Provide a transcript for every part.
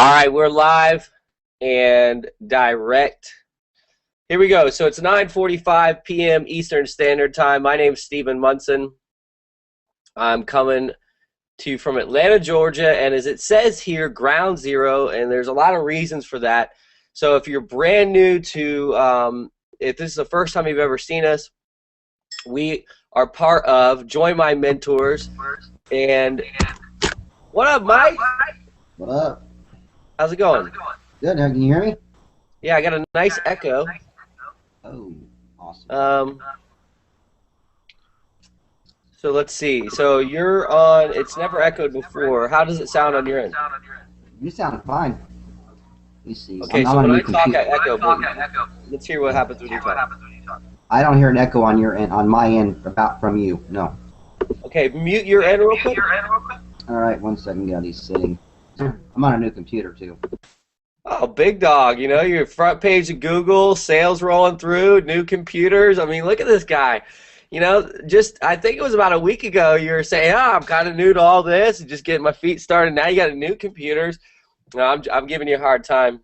All right, we're live and direct. Here we go. So it's 9:45 p.m. Eastern Standard Time. My name's Stephen Munson. I'm coming to you from Atlanta, Georgia, and as it says here, ground zero, and there's a lot of reasons for that. So if you're brand new to, if this is the first time you've ever seen us, we are part of Join My Mentors. And what up, Mike? What up? How's it going? Good. Can you hear me? Yeah, I got a nice echo. Oh, awesome. So let's see. So you're on. It's never echoed before. How does it sound on your end? You sound fine. Let me see. Okay, so when I talk, I echo. But let's hear what happens when you talk. I don't hear an echo on your end, on my end, from you. No. Okay, mute your end real quick. All right, 1 second. Get out of these settings. I'm on a new computer too. Oh, big dog. You know, your front page of Google, sales rolling through, new computers. I mean, look at this guy. You know, I think it was about a week ago you were saying, oh, I'm kind of new to all this and just getting my feet started. Now you got new computers. No, I'm giving you a hard time.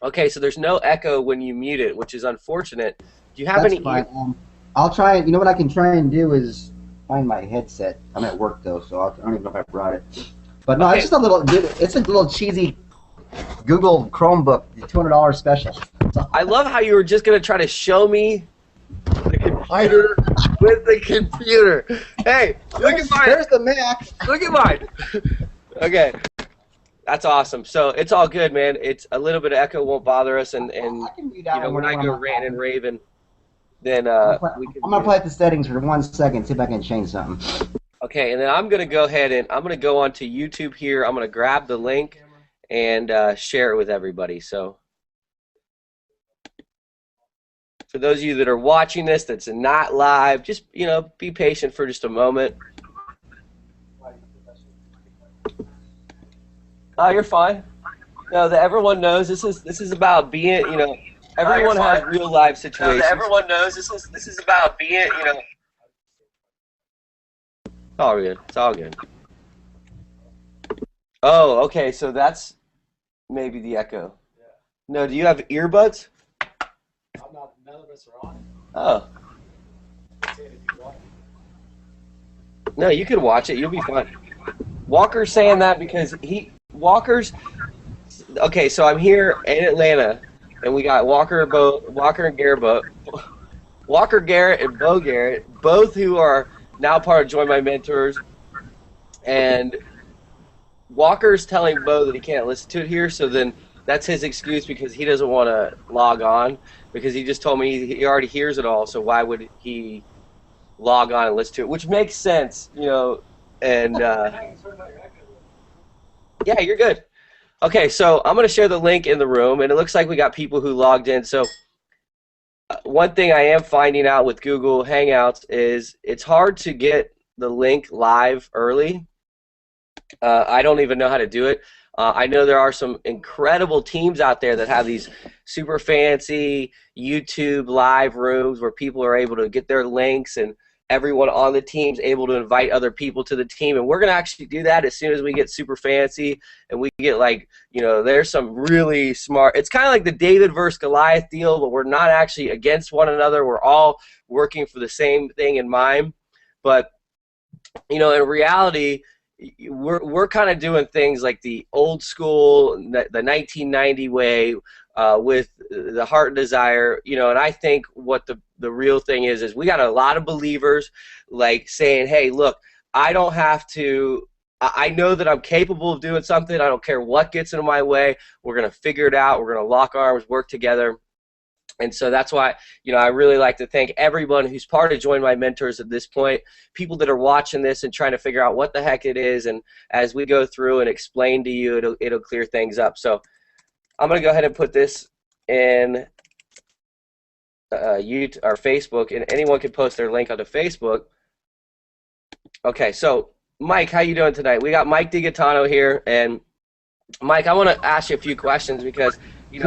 Okay, so there's no echo when you mute it, which is unfortunate. Do you have That's any? Fine. I'll try it. You know what I can try and do is find my headset. I'm at work though, so I don't even know if I brought it. But no, Okay. It's a little cheesy Google Chromebook, the $200 special. I love how you were just going to try to show me the computer with the computer. Hey, look at mine. There's the Mac. Look at mine. Okay. That's awesome. So it's all good, man. It's a little bit of echo won't bother us, and I can read you out know, when I go rant and raving, then we can. I'm gonna play at the settings for 1 second, see if I can change something. Okay, and then I'm gonna go ahead and I'm gonna go onto YouTube here. I'm gonna grab the link and share it with everybody. So for those of you that are watching this, that's not live, just be patient for just a moment. Oh, you're fine. No, that everyone knows this is about being, everyone has real life situations. No, everyone knows this is about being, It's all good. It's all good. Oh, okay, so that's maybe the echo. Yeah. No, do you have earbuds? I'm not, none of us are on it. Oh. No, you can watch it. You'll be fine. Walker's saying that because Walker's. Okay, so I'm here in Atlanta, and we got Walker and Garrett, Walker Garrett and Bo Garrett, both who are now part of Join My Mentors, and Walker's telling Bo that he can't listen to it here, so then that's his excuse because he doesn't want to log on, because he just told me he already hears it all, so why would he log on and listen to it, which makes sense, and yeah, you're good. Okay, so I'm going to share the link in the room, and it looks like we got people who logged in. So one thing I am finding out with Google Hangouts is it's hard to get the link live early. I don't even know how to do it. I know there are some incredible teams out there that have these super fancy YouTube live rooms where people are able to get their links and everyone on the team's able to invite other people to the team, and we're going to actually do that as soon as we get super fancy and we get there's some really smart, it's kind of like the David versus Goliath deal, but we're not actually against one another. We're all working for the same thing in mind. But, in reality, we're kind of doing things like the old school, the 1990 way, with the heart and desire, and I think what the real thing is we got a lot of believers saying, hey, look, I don't have to, I know that I'm capable of doing something. I don't care what gets in my way. We're going to figure it out. We're going to lock arms, work together. And so that's why, I really like to thank everyone who's part of Join My Mentors at this point, people that are watching this and trying to figure out what the heck it is. And as we go through and explain to you, it'll clear things up. So I'm going to go ahead and put this in YouTube or Facebook, and anyone can post their link onto Facebook. Okay, so Mike, how you doing tonight? We got Mike DiGaetano here, and Mike, I want to ask you a few questions because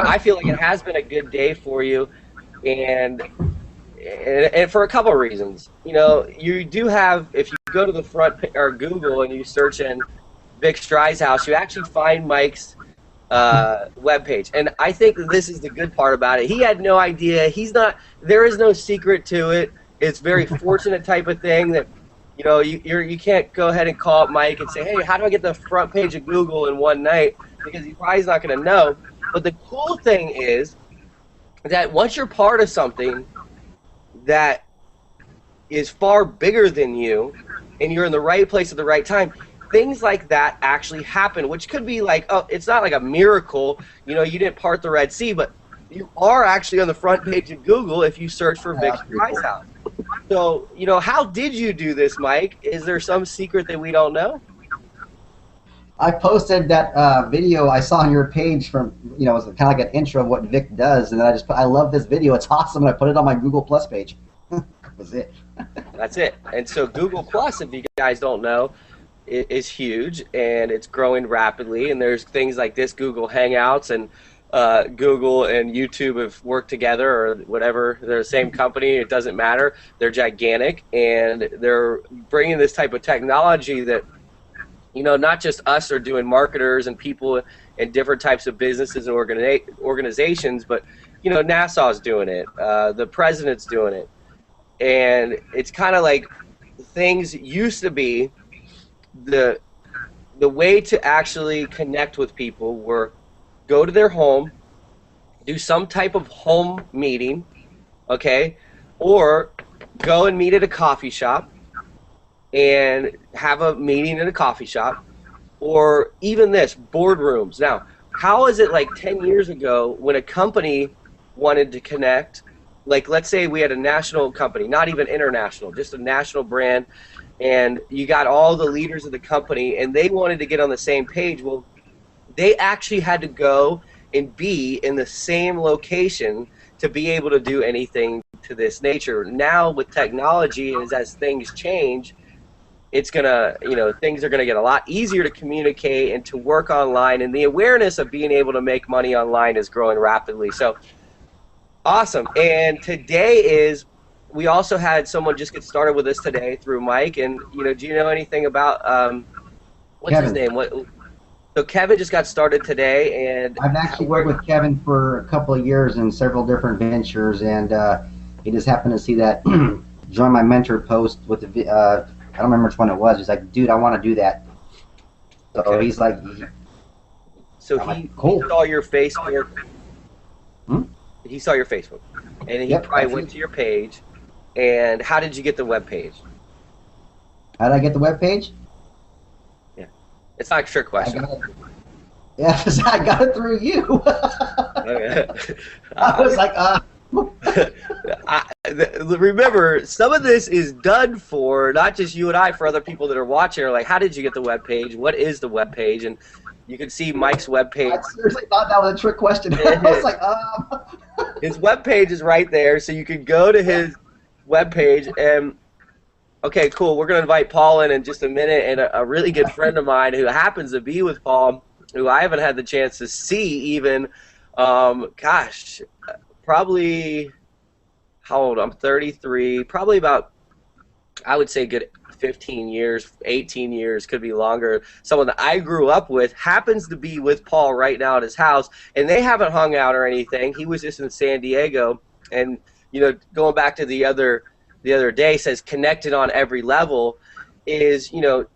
I feel like it has been a good day for you, and for a couple of reasons. You do have, if you go to the front or Google and you search in Vic Strie's house, you actually find Mike's web page. And I think this is the good part about it. He had no idea. There is no secret to it. It's very fortunate type of thing that, you can't go ahead and call up Mike and say, hey, how do I get the front page of Google in one night? Because he probably is not going to know. But the cool thing is that once you're part of something that is far bigger than you and you're in the right place at the right time, things like that actually happen, which could be like, oh, it's not like a miracle, you didn't part the Red Sea, but you are actually on the front page of Google if you search for Vic's Price House. So, how did you do this, Mike? Is there some secret that we don't know? I posted that video I saw on your page from, it was kind of like an intro of what Vic does, and then I love this video, it's awesome, and I put it on my Google Plus page. That was it. That's it. And so Google Plus, if you guys don't know, is huge, and it's growing rapidly, and there's things like this, Google Hangouts, and Google and YouTube have worked together, or whatever. They're the same company. It doesn't matter. They're gigantic, and they're bringing this type of technology that, not just us are doing, marketers and people in different types of businesses and organizations, but, NASA's doing it. The president's doing it. And it's kind of like things used to be the way to actually connect with people were go to their home, do some type of home meeting, okay, or go and meet at a coffee shop and have a meeting in a coffee shop, or even this, boardrooms. Now, how is it like 10 years ago when a company wanted to connect, like let's say we had a national company, not even international, just a national brand, and you got all the leaders of the company and they wanted to get on the same page. Well, they actually had to go and be in the same location to be able to do anything to this nature. Now with technology, as things change, it's gonna, things are gonna get a lot easier to communicate and to work online, and the awareness of being able to make money online is growing rapidly. So awesome. And today we also had someone just get started with us today through Mike, and do you know anything about what's Kevin. his name? So Kevin just got started today, and I've actually worked with Kevin for a couple of years in several different ventures, and he just happened to see that join my mentor post with the I don't remember which one it was. He's like, dude, I want to do that. So okay. he's like, so cool. He saw your Facebook. Hmm? He saw your Facebook, and he Yep, probably went to your page. And how did you get the web page? How did I get the web page? Yeah, it's not a trick question. Yeah, I got it through you. Okay. I was like, remember, some of this is done for not just you and I, for other people that are watching. Are like, how did you get the web page? What is the web page? And you can see Mike's web page. I seriously thought that was a trick question. I was like, His web page is right there, so you can go to his web page. And okay, cool. We're gonna invite Paul in just a minute, and a really good friend of mine who happens to be with Paul, who I haven't had the chance to see even. Gosh, probably how old? I'm 33. Probably about, I would say, good 15 years, 18 years, could be longer. Someone that I grew up with happens to be with Paul right now at his house, and they haven't hung out or anything. He was just in San Diego, and going back to the other day, says connected on every level is,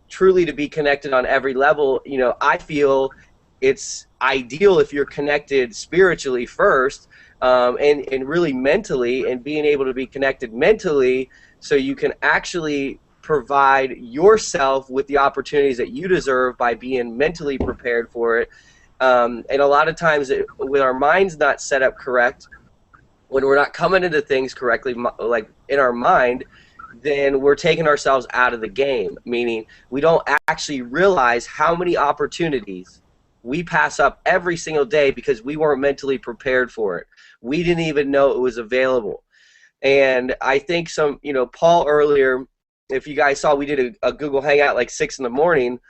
truly to be connected on every level. I feel it's ideal if you're connected spiritually first, and really mentally, and being able to be connected mentally so you can actually provide yourself with the opportunities that you deserve by being mentally prepared for it. And a lot of times with our minds not set up correct, when we're not coming into things correctly, like in our mind, then we're taking ourselves out of the game, meaning we don't actually realize how many opportunities we pass up every single day because we weren't mentally prepared for it. We didn't even know it was available. And I think Paul earlier, if you guys saw, we did a Google Hangout like 6 in the morning,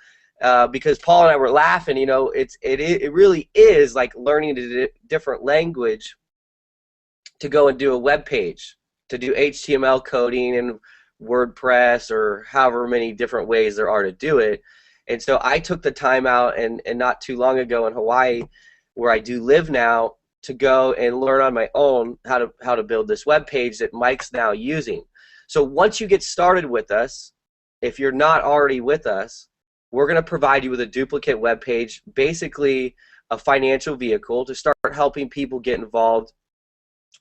because Paul and I were laughing. It really is like learning a different language to go and do a web page, to do HTML coding and WordPress, or however many different ways there are to do it. And so I took the time out, and not too long ago in Hawaii, where I do live now, to go and learn on my own how to build this web page that Mike's now using. So once you get started with us, if you're not already with us, we're going to provide you with a duplicate web page, basically a financial vehicle to start helping people get involved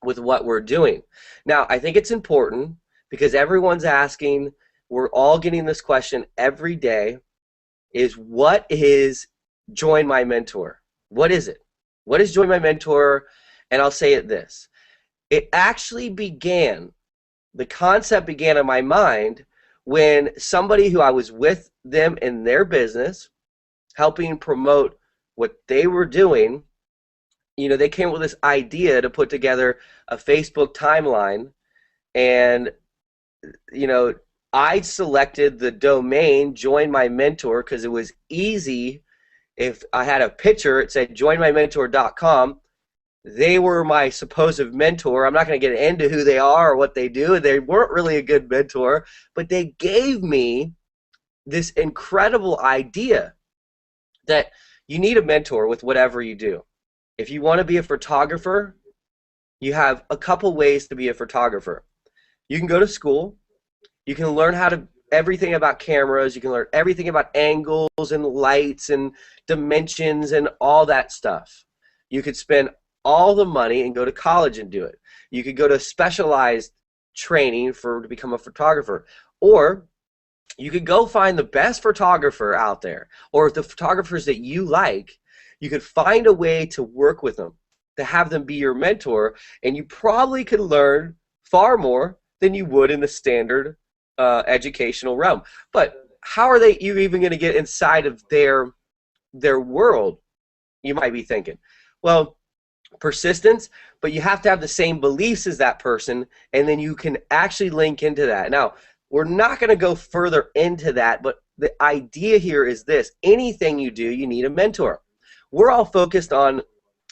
with what we're doing. Now, I think it's important because everyone's asking, we're all getting this question every day, is what is Join My Mentor? What is it? What is Join My Mentor? And I'll say it this. It actually began, the concept began in my mind when somebody who I was with them in their business, helping promote what they were doing, you know, they came up with this idea to put together a Facebook timeline, and, you know, I selected the domain Join My Mentor because it was easy. If I had a picture, it said joinmymentor.com. They were my supposed mentor. I'm not going to get into who they are or what they do. They weren't really a good mentor, but they gave me this incredible idea that you need a mentor with whatever you do. If you want to be a photographer, you have a couple ways to be a photographer. You can go to school. You can learn everything about cameras. You can learn everything about angles and lights and dimensions and all that stuff. You could spend all the money and go to college and do it. You could go to specialized training to become a photographer. Or you could go find the best photographer out there, or the photographers that you like. You could find a way to work with them, to have them be your mentor, and you probably could learn far more than you would in the standard educational realm. But how are you even going to get inside of their world, you might be thinking? Well, persistence, but you have to have the same beliefs as that person, and then you can actually link into that. Now, we're not going to go further into that, but the idea here is this. Anything you do, you need a mentor. We're all focused on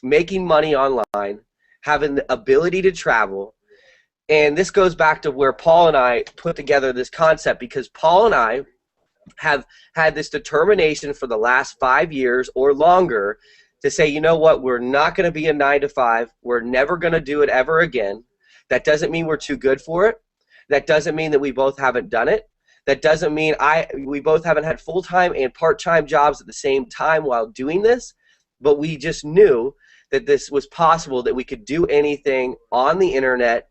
making money online, having the ability to travel, and this goes back to where Paul and I put together this concept, because Paul and I have had this determination for the last 5 years or longer to say, you know what, we're not going to be a 9-to-5. We're never going to do it ever again. That doesn't mean we're too good for it. That doesn't mean that we both haven't done it. That doesn't mean we both haven't had full-time and part-time jobs at the same time while doing this, but we just knew that this was possible, that we could do anything on the internet,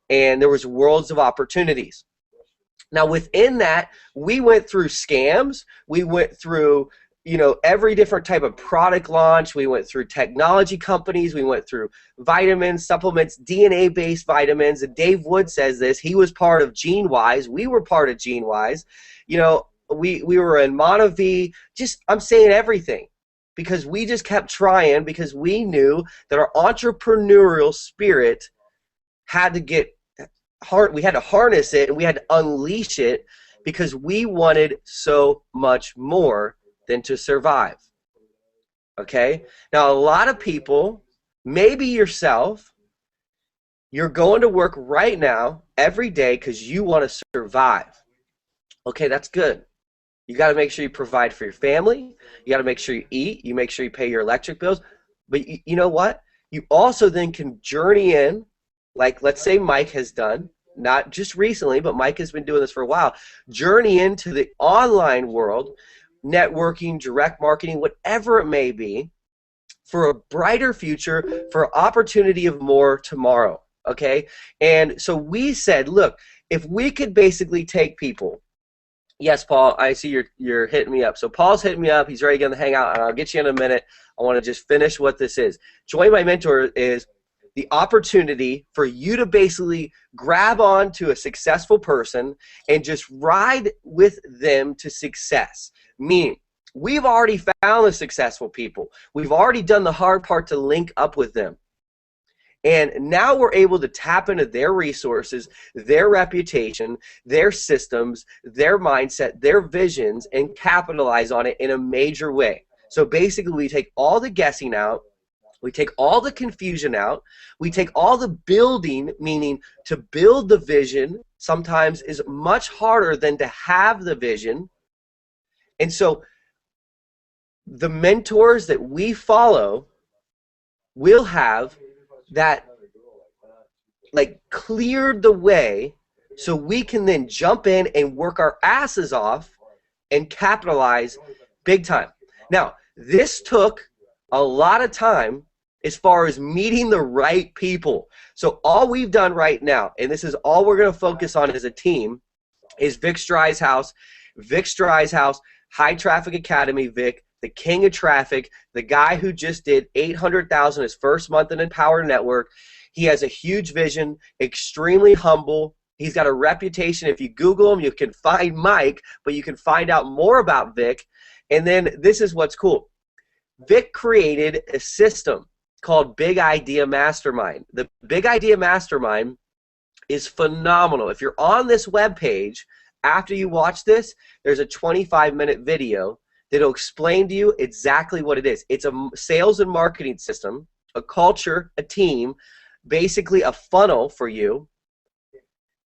and there was worlds of opportunities. Now, within that, we went through scams. We went through, you know, every different type of product launch. We went through technology companies. We went through vitamins, supplements, DNA-based vitamins. And Dave Wood says this. He was part of GeneWise. We were part of GeneWise. You know, we were in MonoV. I'm saying everything because we just kept trying, because we knew that our entrepreneurial spirit had to get we had to harness it, and we had to unleash it, because we wanted so much more than to survive. Okay? Now, a lot of people, maybe yourself, you're going to work right now every day because you want to survive. Okay, that's good. You got to make sure you provide for your family. You got to make sure you eat. You make sure you pay your electric bills. But you know what? You also then can journey in, like let's say Mike has done, not just recently, but Mike has been doing this for a while, journey into the online world, networking, direct marketing, whatever it may be, for a brighter future, for opportunity of more tomorrow, okay? And so we said, look, if we could basically take people, yes, Paul, I see you're hitting me up. So Paul's hitting me up. He's ready to get on the Hangout, and I'll get you in a minute. I want to just finish what this is. Join My Mentor is the opportunity for you to basically grab on to a successful person and just ride with them to success. Meaning, we've already found the successful people. We've already done the hard part to link up with them. And now we're able to tap into their resources, their reputation, their systems, their mindset, their visions, and capitalize on it in a major way. So basically, we take all the guessing out. We take all the confusion out. We take all the building, meaning to build the vision sometimes is much harder than to have the vision. And so the mentors that we follow we'll have that like cleared the way so we can then jump in and work our asses off and capitalize big time. Now, this took a lot of time as far as meeting the right people. So all we've done right now, and this is all we're going to focus on as a team, is Vic Strie's house. Vic Strie's house, High Traffic Academy, Vic, the king of traffic, the guy who just did $800,000 his first month in Empower Network. He has a huge vision, extremely humble. He's got a reputation. If you Google him, you can find Mike, but you can find out more about Vic. And then this is what's cool. Vic created a system called Big Idea Mastermind. The Big Idea Mastermind is phenomenal. If you're on this webpage, after you watch this, there's a 25-minute video that'll explain to you exactly what it is. It's a sales and marketing system, a culture, a team, basically a funnel for you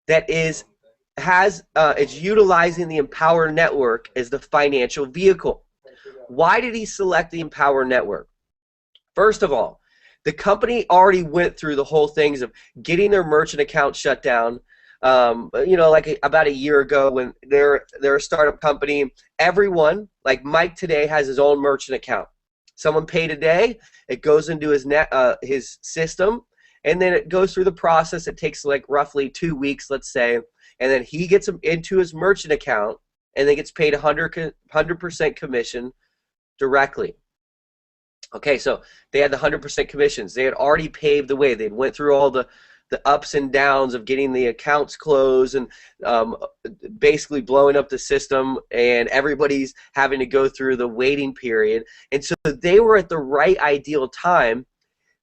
that it's utilizing the Empower Network as the financial vehicle. Why did he select the Empower Network? First of all, the company already went through the whole things of getting their merchant account shut down. Like about a year ago when they're a startup company, everyone, like Mike today, has his own merchant account. Someone paid a day, it goes into his system, and then it goes through the process. It takes like roughly 2 weeks, let's say, and then he gets them into his merchant account and then gets paid 100% commission directly. Okay, so they had the 100% commissions. They had already paved the way. They went through all the ups and downs of getting the accounts closed and basically blowing up the system, and everybody's having to go through the waiting period. And so they were at the right ideal time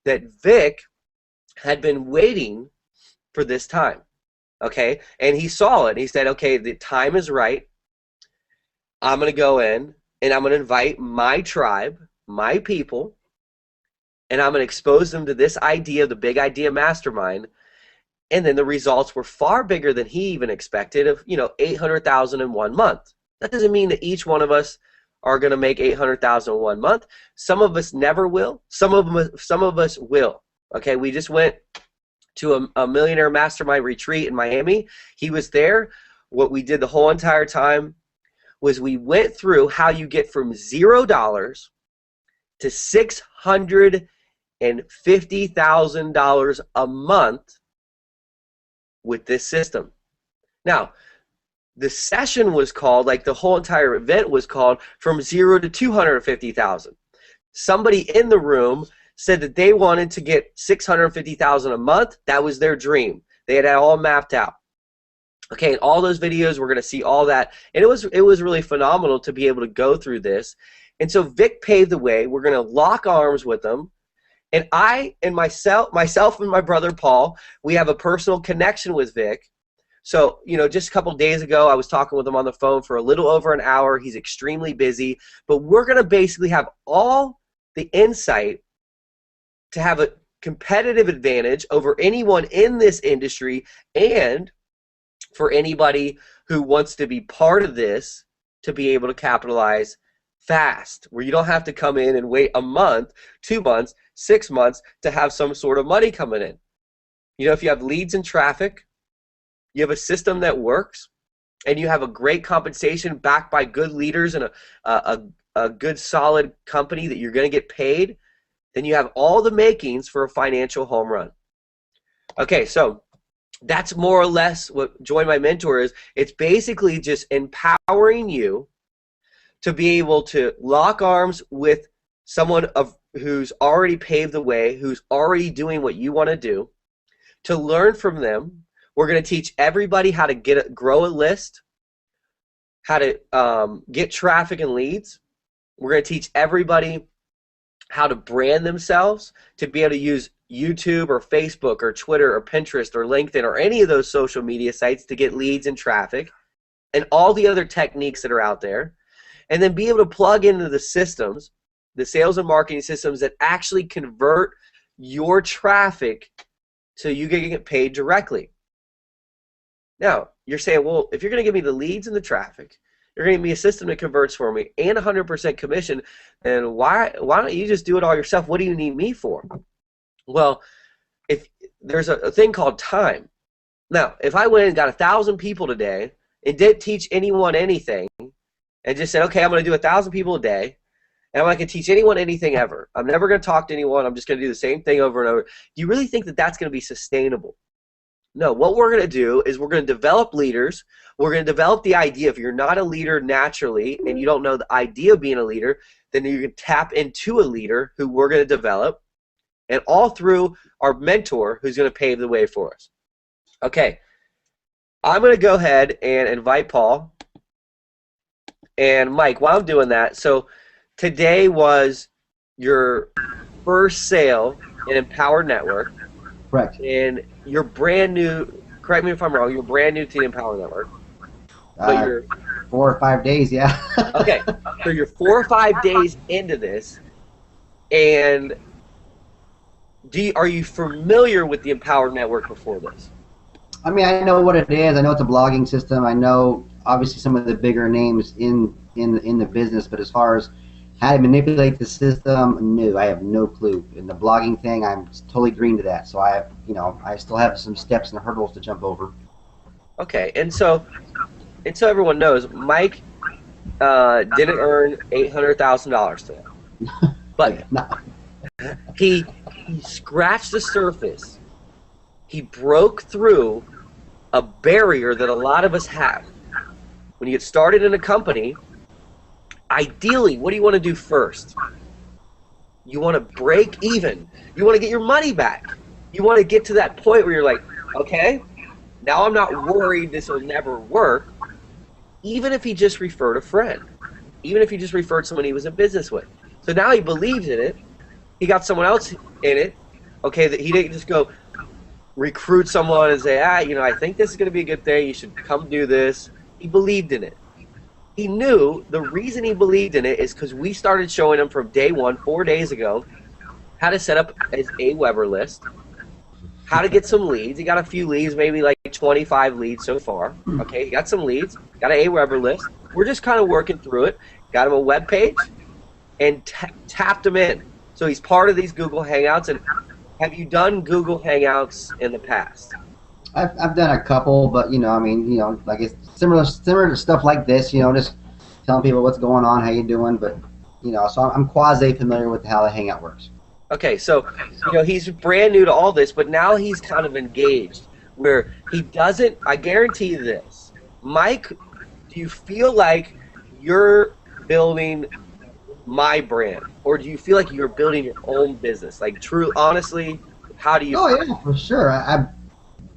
that Vic had been waiting for this time. Okay, and he saw it. He said, okay, the time is right. I'm going to go in and I'm going to invite my tribe, my people, and I'm going to expose them to this idea, the Big Idea Mastermind. And then the results were far bigger than he even expected, of 800,000 in 1 month. That doesn't mean that each one of us are going to make 800,000 in 1 month. Some of us never will. Some of us will. Okay, we just went to a millionaire mastermind retreat in Miami. He was there. What we did the whole entire time was we went through how you get from $0 to $650,000 a month with this system. Now, the session was called, like the whole entire event was called, from 0 to 250,000. Somebody in the room said that they wanted to get 650,000 a month. That was their dream. They had it all mapped out. Okay, and all those videos, we're going to see all that. And it was really phenomenal to be able to go through this. And so Vic paved the way. We're going to lock arms with them. And I and myself and my brother Paul, we have a personal connection with Vic. So, just a couple days ago, I was talking with him on the phone for a little over an hour. He's extremely busy. But we're going to basically have all the insight to have a competitive advantage over anyone in this industry, and for anybody who wants to be part of this to be able to capitalize fast, where you don't have to come in and wait a month, 2 months, 6 months to have some sort of money coming in. If you have leads and traffic, you have a system that works, and you have a great compensation backed by good leaders and a good solid company that you're going to get paid, then you have all the makings for a financial home run. Okay, so that's more or less what Join My Mentor is. It's basically just empowering you to be able to lock arms with someone who's already paved the way, who's already doing what you want to do, to learn from them. We're going to teach everybody how to grow a list, how to get traffic and leads. We're going to teach everybody how to brand themselves, to be able to use YouTube or Facebook or Twitter or Pinterest or LinkedIn or any of those social media sites to get leads and traffic, and all the other techniques that are out there, and then be able to plug into the systems, the sales and marketing systems that actually convert your traffic so you can get paid directly. Now, you're saying, well, if you're going to give me the leads and the traffic, you're going to give me a system that converts for me and 100% commission, and why don't you just do it all yourself? What do you need me for? Well, if there's a thing called time. Now, if I went and got 1,000 people today and didn't teach anyone anything and just said, okay, I'm going to do 1,000 people a day, and I'm not going to teach anyone anything ever. I'm never going to talk to anyone. I'm just going to do the same thing over and over. Do you really think that that's going to be sustainable? No, what we're going to do is we're going to develop leaders. We're going to develop the idea. If you're not a leader naturally and you don't know the idea of being a leader, then you can tap into a leader who we're going to develop, and all through our mentor who's going to pave the way for us. Okay, I'm going to go ahead and invite Paul and Mike. While I'm doing that, so today was your first sale in Empower Network. Correct. And you're brand new, correct me if I'm wrong, you're brand new to the Empower Network. But you're 4 or 5 days, yeah. okay, so you're 4 or 5 days into this, and are you familiar with the Empower Network before this? I mean, I know what it is. I know it's a blogging system. I know, obviously, some of the bigger names in the business, but as far as how to manipulate the system, no, I have no clue. In the blogging thing, I'm totally green to that. So I still have some steps and hurdles to jump over. Okay, and so everyone knows, Mike didn't earn $800,000 today, but No. he scratched the surface. He broke through a barrier that a lot of us have. When you get started in a company, ideally, what do you want to do first? You want to break even. You want to get your money back. You want to get to that point where you're like, okay, now I'm not worried this will never work. Even if he just referred a friend. Even if he just referred someone he was in business with. So now he believes in it. He got someone else in it. Okay, that he didn't just go recruit someone and say, I think this is going to be a good thing. You should come do this. He believed in it. He knew the reason he believed in it is because we started showing him from day one, 4 days ago, how to set up his AWeber list, how to get some leads. He got a few leads, maybe like 25 leads so far. Okay, he got some leads, got an AWeber list. We're just kind of working through it. Got him a web page and tapped him in. So he's part of these Google Hangouts. And have you done Google Hangouts in the past? I've done a couple, but like it's similar to stuff like this. Just telling people what's going on, how you doing, but so I'm quasi familiar with how the Hangout works. Okay, so he's brand new to all this, but now he's kind of engaged where he doesn't. I guarantee you this, Mike. Do you feel like you're building my brand, or do you feel like you're building your own business? Like, true, honestly, how do you? Oh yeah, for sure. I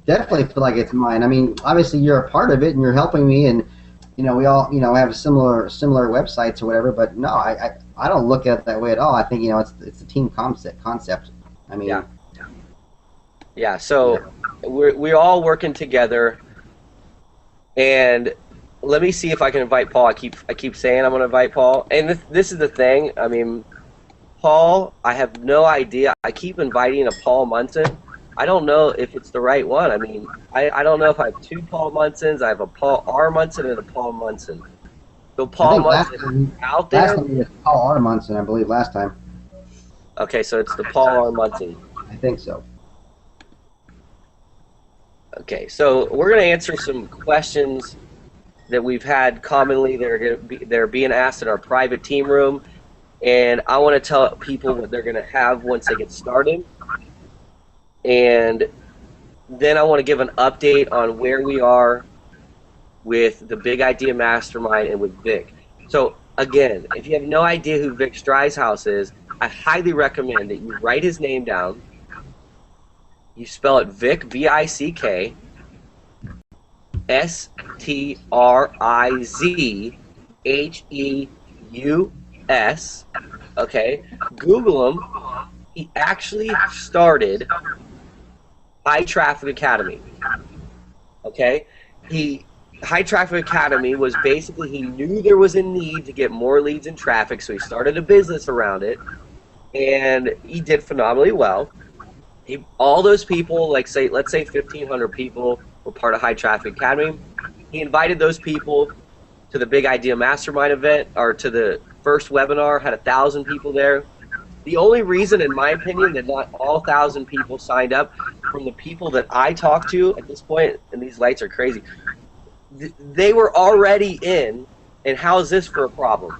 definitely feel like it's mine. I mean, obviously you're a part of it and you're helping me, and we all have similar websites or whatever. But no, I don't look at it that way at all. I think it's a team concept. I mean, yeah. So we're all working together, and let me see if I can invite Paul. I keep saying I'm going to invite Paul, and this is the thing. I mean, Paul, I have no idea. I keep inviting a Paul Munson. I don't know if it's the right one. I mean, I don't know if I have two Paul Munsons. I have a Paul R. Munson and a Paul Munson. So Paul Munson out there? Last time it was Paul R. Munson, I believe, last time. Okay, so it's the Paul R. Munson. I think so. Okay, so we're going to answer some questions that we've had commonly. They're being asked in our private team room, and I want to tell people what they're going to have once they get started. And then I want to give an update on where we are with the Big Idea Mastermind and with Vic. So again, if you have no idea who Vic Streishaus is, I highly recommend that you write his name down. You spell it Vic, V-I-C-K, S-T-R-I-Z-H-E-U-S. Okay, Google him. He actually started High Traffic Academy. Okay, High Traffic Academy was basically, he knew there was a need to get more leads and traffic, so he started a business around it, and he did phenomenally well. All those people, let's say 1,500 people were part of High Traffic Academy. He invited those people to the Big Idea Mastermind event, or to the first webinar, had 1,000 people there. the only reason, in my opinion, that not all 1,000 people signed up, from the people that I talked to at this point, and these lights are crazy, they were already in, and how is this for a problem?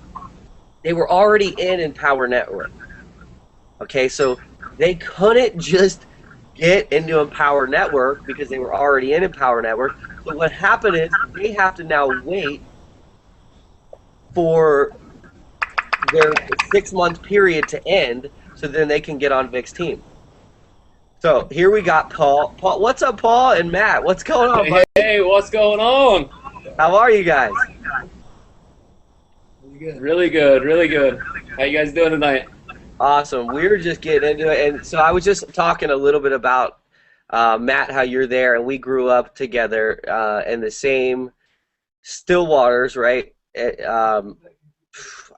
They were already in Empower Network. Okay, so they couldn't just get into Empower Network because they were already in Empower Network. So what happened is they have to now wait for their 6-month period to end so then they can get on Vic's team. So here we got Paul. Paul, what's up, Paul and Matt? What's going on, buddy? Hey, what's going on? How are you guys? Really good, really good. How you guys doing tonight? Awesome. We were just getting into it, and so I was just talking a little bit about Matt, how you're there, and we grew up together in the same Stillwaters, right?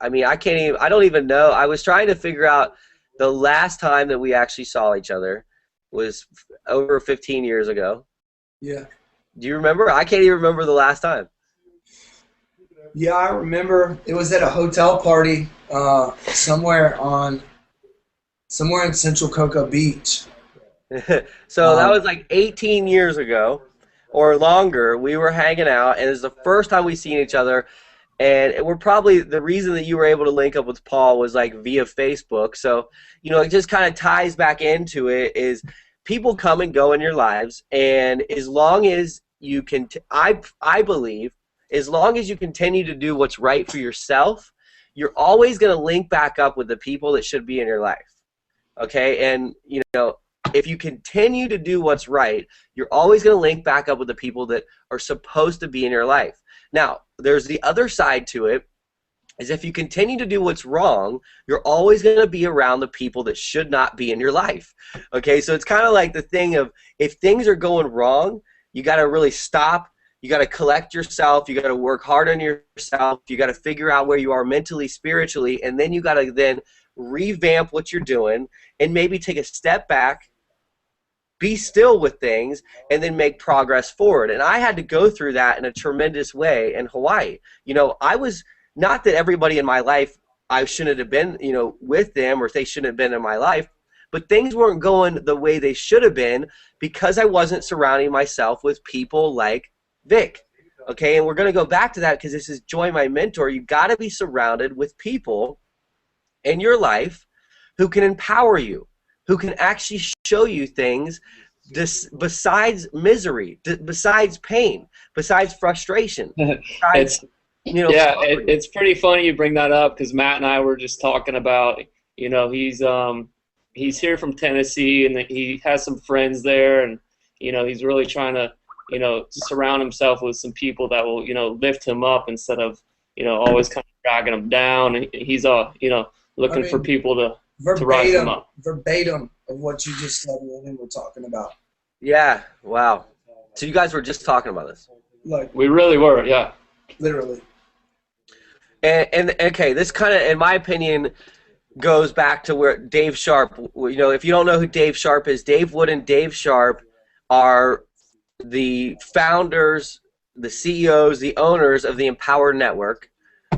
I mean, I don't even know. I was trying to figure out the last time that we actually saw each other was over 15 years ago. Yeah. Do you remember? I can't even remember the last time. Yeah, I remember. It was at a hotel party somewhere in Central Cocoa Beach. So that was like 18 years ago or longer. We were hanging out, and it was the first time we seen each other. And we're probably, the reason that you were able to link up with Paul was like via Facebook. So, you know, it just kind of ties back into it is people come and go in your lives. And as long as you can, I believe, as long as you continue to do what's right for yourself, you're always going to link back up with the people that should be in your life. Okay? And, you know, if you continue to do what's right, you're always going to link back up with the people that are supposed to be in your life. Now, there's the other side to it, is if you continue to do what's wrong, you're always going to be around the people that should not be in your life. Okay, so it's kind of like the thing of, if things are going wrong, you got to really stop. You got to collect yourself. You got to work hard on yourself. You got to figure out where you are mentally, spiritually, and then you got to then revamp what you're doing and maybe take a step back, be still with things, and then make progress forward. And I had to go through that in a tremendous way in Hawaii. You know, I was, not that everybody in my life, I shouldn't have been, you know, with them, or they shouldn't have been in my life, but things weren't going the way they should have been because I wasn't surrounding myself with people like Vic. Okay, and we're going to go back to that because this is Join My Mentor. You've got to be surrounded with people in your life who can empower you, who can actually show you things besides misery, besides pain, besides frustration. Besides, you know, yeah, it's pretty funny you bring that up because Matt and I were just talking about, you know, he's here from Tennessee and he has some friends there, and you know, he's really trying to, you know, surround himself with some people that will, you know, lift him up instead of, you know, always kind of dragging him down. And he's you know, looking for people to rise him up. Verbatim of what you just said and we're talking about. Yeah, wow. So you guys were just talking about this. Like, we really were, yeah. Literally. And okay, this kind of, in my opinion, goes back to where Dave Sharp, you know, if you don't know who Dave Sharp is, Dave Wood and Dave Sharp are the founders, the CEOs, the owners of the Empower Network.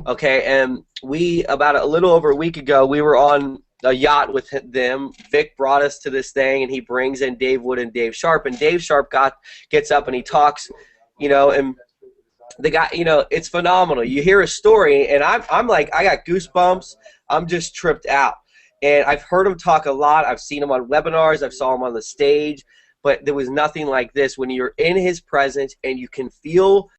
Okay, and we, about a little over a week ago, we were on a yacht with them. Vic brought us to this thing, and he brings in Dave Wood and Dave Sharp, and Dave Sharp gets up and he talks, you know, and the guy, you know, it's phenomenal. You hear a story, and I'm like, I got goosebumps. I'm just tripped out. And I've heard him talk a lot. I've seen him on webinars. I've saw him on the stage. But there was nothing like this when you're in his presence and you can feel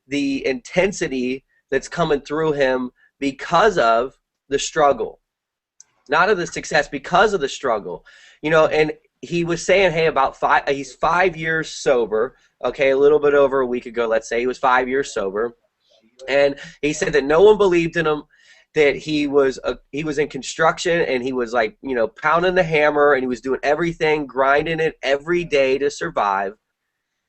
the intensity that's coming through him because of the struggle. Not of the success, because of the struggle. You know, and he was saying, hey, he's 5 years sober. Okay, a little bit over a week ago, let's say. He was 5 years sober. And he said that no one believed in him, that he was in construction, and he was, like, you know, pounding the hammer, and he was doing everything, grinding it every day to survive.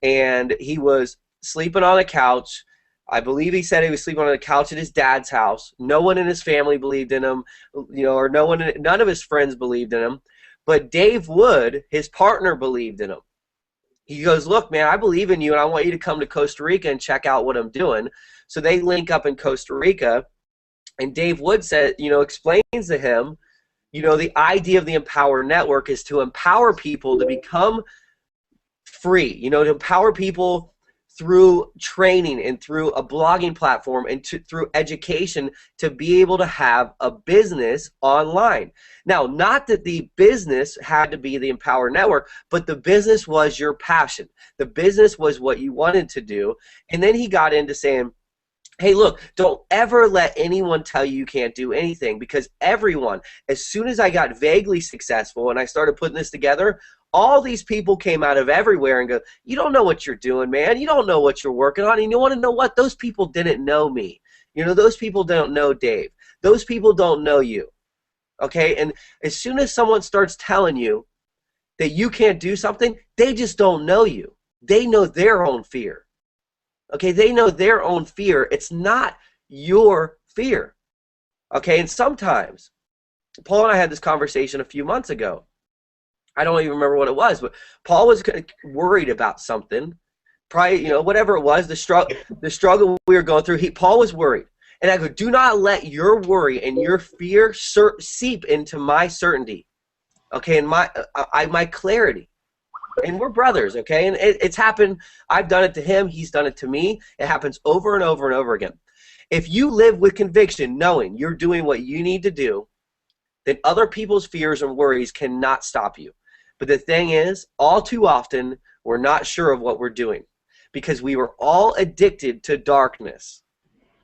And he was sleeping on a couch. I believe he said he was sleeping on a couch at his dad's house. No one in his family believed in him, you know, or none of his friends believed in him. But Dave Wood, his partner, believed in him. He goes, look, man, I believe in you, and I want you to come to Costa Rica and check out what I'm doing. So they link up in Costa Rica, and Dave Wood said, you know, explains to him You know, the idea of the Empower Network is to empower people to become free, you know, to empower people through training and through a blogging platform and through education to be able to have a business online. Now, not that the business had to be the Empower Network, but the business was your passion. The business was what you wanted to do. And then he got into saying, hey, look, don't ever let anyone tell you can't do anything, because everyone, as soon as I got vaguely successful and I started putting this together, all these people came out of everywhere and go, you don't know what you're doing, man. You don't know what you're working on. And you want to know what? Those people didn't know me. You know, those people don't know Dave. Those people don't know you. Okay? And as soon as someone starts telling you that you can't do something, they just don't know you. They know their own fear. Okay? They know their own fear. It's not your fear. Okay? And sometimes, Paul and I had this conversation a few months ago. I don't even remember what it was, but Paul was worried about something, probably, you know, whatever it was, the struggle we were going through. Paul was worried, and I go, do not let your worry and your fear seep into my certainty, okay, and my clarity. And we're brothers, okay, and it's happened. I've done it to him. He's done it to me. It happens over and over and over again. If you live with conviction, knowing you're doing what you need to do, then other people's fears and worries cannot stop you. But the thing is, all too often, we're not sure of what we're doing, because we were all addicted to darkness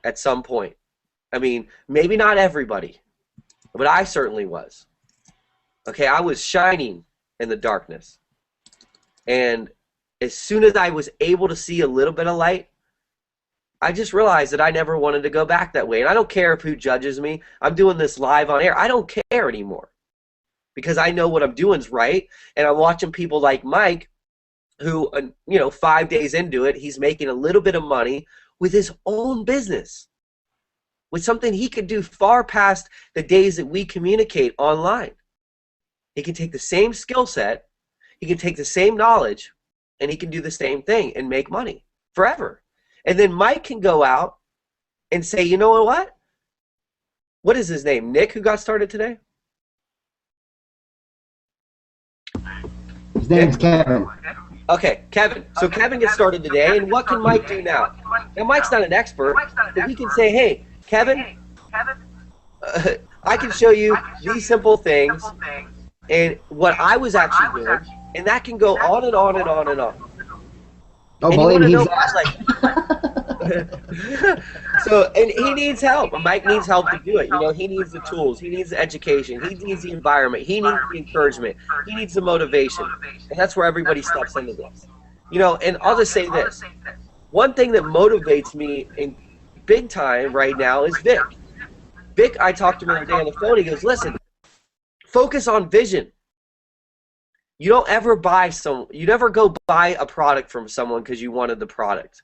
at some point. I mean, maybe not everybody, but I certainly was. Okay, I was shining in the darkness. And as soon as I was able to see a little bit of light, I just realized that I never wanted to go back that way. And I don't care if who judges me. I'm doing this live on air. I don't care anymore, because I know what I'm doing is right. And I'm watching people like Mike, who, you know, 5 days into it, he's making a little bit of money with his own business, with something he could do far past the days that we communicate online. He can take the same skill set, he can take the same knowledge, and he can do the same thing and make money forever. And then Mike can go out and say, you know what? What is his name? Nick, who got started today? His name's Kevin. Okay, Kevin. So Kevin gets started today, and what can Mike do now? Now, Mike's not an expert, but he can say, hey, Kevin, I can show you these simple things and what I was actually doing, and that can go on and on and on and on. Oh, And believe me, he's so, and he needs help. Mike needs help to do it. You know, he needs the tools. He needs the education. He needs the environment. He needs the encouragement. He needs the motivation. And that's where everybody steps into this. You know, and I'll just say this. One thing that motivates me in big time right now is Vic. Vic, I talked to him the other day on the phone. He goes, listen, focus on vision. You don't ever you never go buy a product from someone because you wanted the product.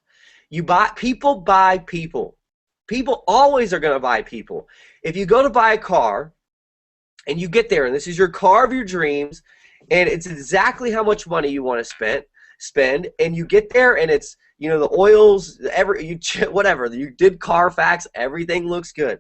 People buy people. People always are going to buy people. If you go to buy a car and you get there and this is your car of your dreams and it's exactly how much money you want to spend, and you get there and it's, you know, the oils, whatever, you did Carfax, everything looks good.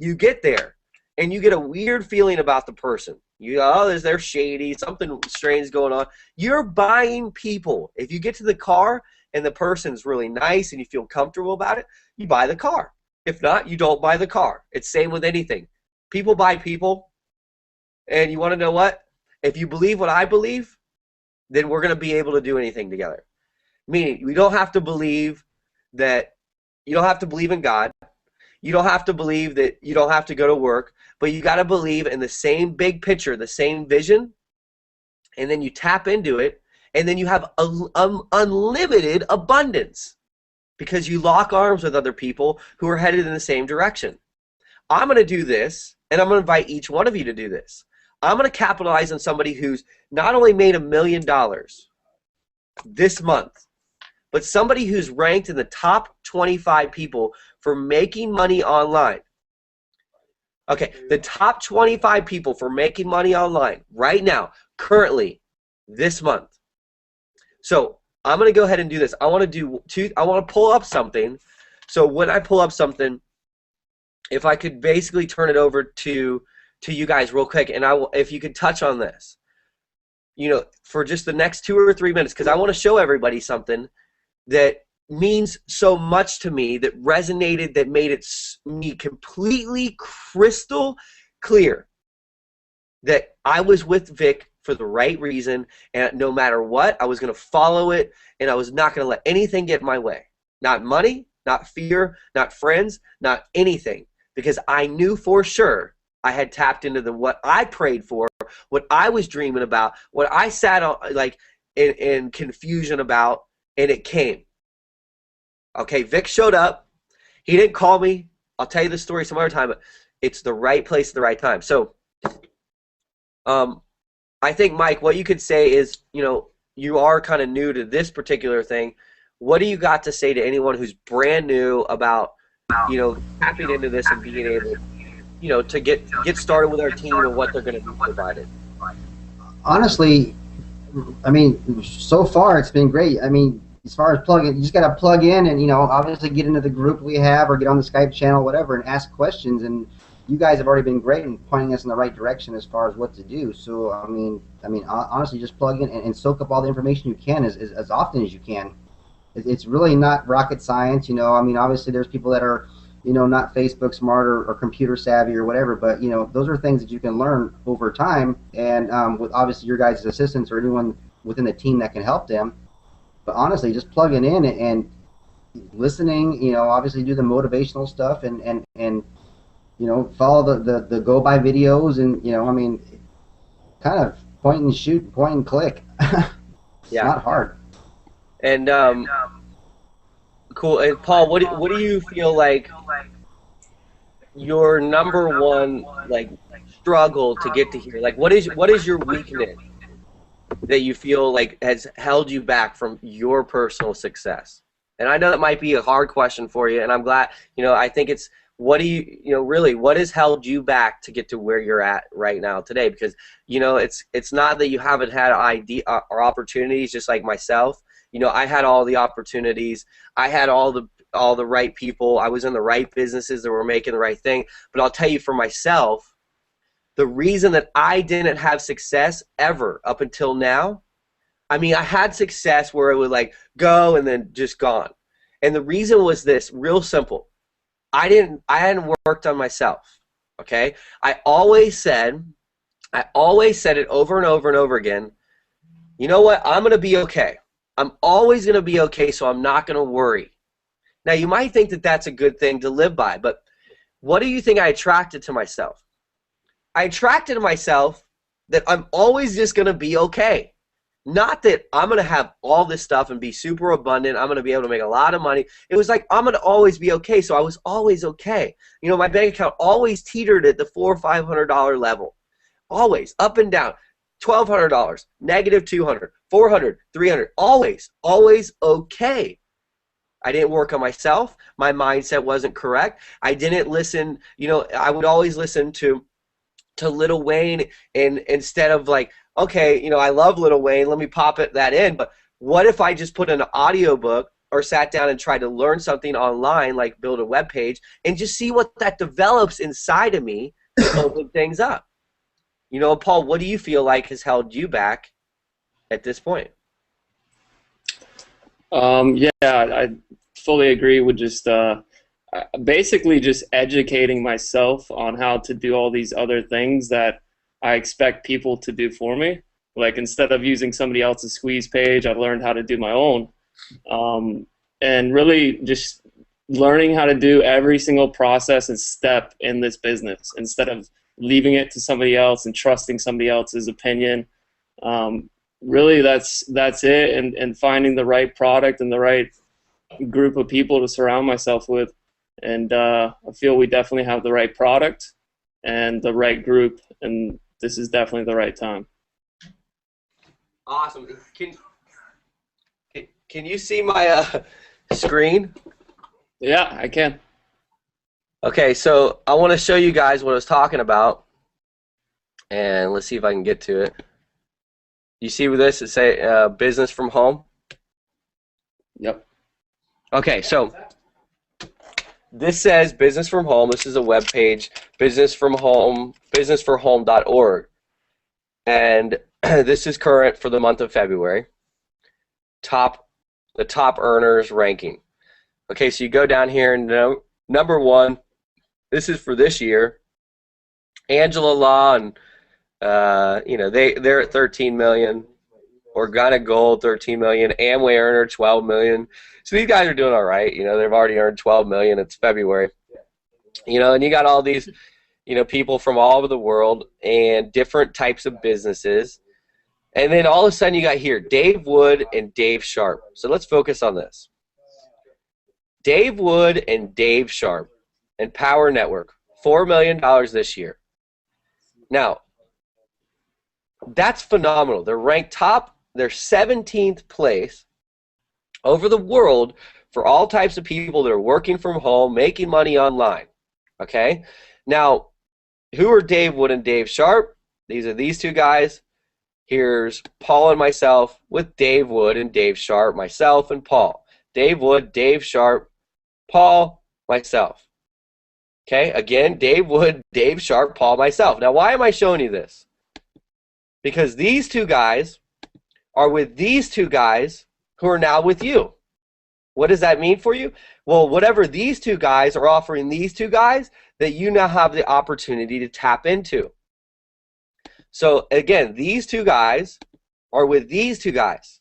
You get there and you get a weird feeling about the person. You go, oh, they're shady, something strange is going on. You're buying people. If you get to the car and the person's really nice and you feel comfortable about it, you buy the car. If not, you don't buy the car. It's same with anything. People buy people, and you want to know what? If you believe what I believe, then we're going to be able to do anything together. Meaning, we don't have to believe that, you don't have to believe in God. You don't have to believe that you don't have to go to work, but you got to believe in the same big picture, the same vision, and then you tap into it, and then you have unlimited abundance because you lock arms with other people who are headed in the same direction. I'm going to do this, and I'm going to invite each one of you to do this. I'm going to capitalize on somebody who's not only made $1 million this month, but somebody who's ranked in the top 25 people for making money online. Okay, the top 25 people for making money online right now, currently, this month. So I'm going to go ahead and do this. I want to pull up something. So when I pull up something, if I could basically turn it over to to you guys real quick, and if you could touch on this, for just the next 2 or 3 minutes, because I want to show everybody something that means so much to me, that resonated, that made me completely crystal clear that I was with Vic for the right reason, and no matter what, I was going to follow it, and I was not going to let anything get in my way. Not money, not fear, not friends, not anything, because I knew for sure I had tapped into what I prayed for, what I was dreaming about, what I sat on in confusion about, and it came. Okay, Vic showed up. He didn't call me. I'll tell you the story some other time, but it's the right place at the right time. So I think, Mike, what you could say is, you are kind of new to this particular thing. What do you got to say to anyone who's brand new about, tapping into this and being able, to get started with our team and what they're going to be provided? Honestly, I mean, so far it's been great. I mean, as far as plugging, you just got to plug in and, obviously get into the group we have or get on the Skype channel, whatever, and ask questions. And you guys have already been great in pointing us in the right direction as far as what to do. So, I mean, honestly, just plug in and soak up all the information you can as often as you can. It's really not rocket science, I mean, obviously there's people that are, not Facebook smart or computer savvy or whatever, but, those are things that you can learn over time, and with obviously your guys' assistants or anyone within the team that can help them. But honestly, just plugging in and listening, obviously do the motivational stuff and follow the go-by videos and, I mean, kind of point and shoot, point and click. It's not hard. And cool. And Paul, what do you feel like your number one struggle to get to here? Like, what is your weakness that you feel like has held you back from your personal success? And I know that might be a hard question for you, and I'm glad. I think it's what has held you back to get to where you're at right now today? Because it's not that you haven't had idea or opportunities, just like myself. I had all the opportunities. I had all the right people. I was in the right businesses that were making the right thing. But I'll tell you, for myself, the reason that I didn't have success ever up until now, I mean, I had success where it would go and then just gone. And the reason was this, real simple. I hadn't worked on myself. Okay? I always said it over and over and over again. You know what? I'm going to be okay. I'm always going to be okay, so I'm not going to worry. Now, you might think that that's a good thing to live by, but what do you think I attracted to myself? I attracted to myself that I'm always just going to be okay. Not that I'm going to have all this stuff and be super abundant. I'm going to be able to make a lot of money. It was like I'm going to always be okay, so I was always okay. My bank account always teetered at the $400 or $500 level. Always, up and down. $1,200, negative 200, 400, 300, always okay. I didn't work on myself. My mindset wasn't correct. I didn't listen. I would always listen to Lil Wayne, and instead of okay, I love Lil Wayne, let me pop that in. But what if I just put an audiobook or sat down and tried to learn something online, like build a web page, and just see what that develops inside of me to open things up? Paul, what do you feel like has held you back at this point? Yeah, I fully agree with just basically just educating myself on how to do all these other things that I expect people to do for me. Like, instead of using somebody else's squeeze page, I've learned how to do my own. And really just learning how to do every single process and step in this business instead of leaving it to somebody else and trusting somebody else's opinion. Really, that's it, and finding the right product and the right group of people to surround myself with. And I feel we definitely have the right product and the right group, and this is definitely the right time. Awesome. Can you see my screen? Yeah, I can. Okay, so I want to show you guys what I was talking about, and let's see if I can get to it. You see with this, it say business from home? Yep. Okay, so this says business from home. This is a web page, businessforhome.org. And this is current for the month of February. The top earners ranking. Okay, so you go down here and number one, this is for this year. Angela Law and they're at 13 million. Organic Gold 13 million. Amway earner 12 million. So these guys are doing all right. They've already earned 12 million. It's February. And you got all these people from all over the world and different types of businesses. And then all of a sudden you got here Dave Wood and Dave Sharp. So let's focus on this. Dave Wood and Dave Sharp and Power Network, $4 million this year. Now, that's phenomenal. They're ranked top. They're 17th place over the world for all types of people that are working from home, making money online. Okay? Now, who are Dave Wood and Dave Sharp? These are these two guys. Here's Paul and myself with Dave Wood and Dave Sharp, myself and Paul. Dave Wood, Dave Sharp, Paul, myself. Okay? Again, Dave Wood, Dave Sharp, Paul, myself. Now, why am I showing you this? Because these two guys are with these two guys who are now with you. What does that mean for you? Well, whatever these two guys are offering these two guys, that you now have the opportunity to tap into. So again, these two guys are with these two guys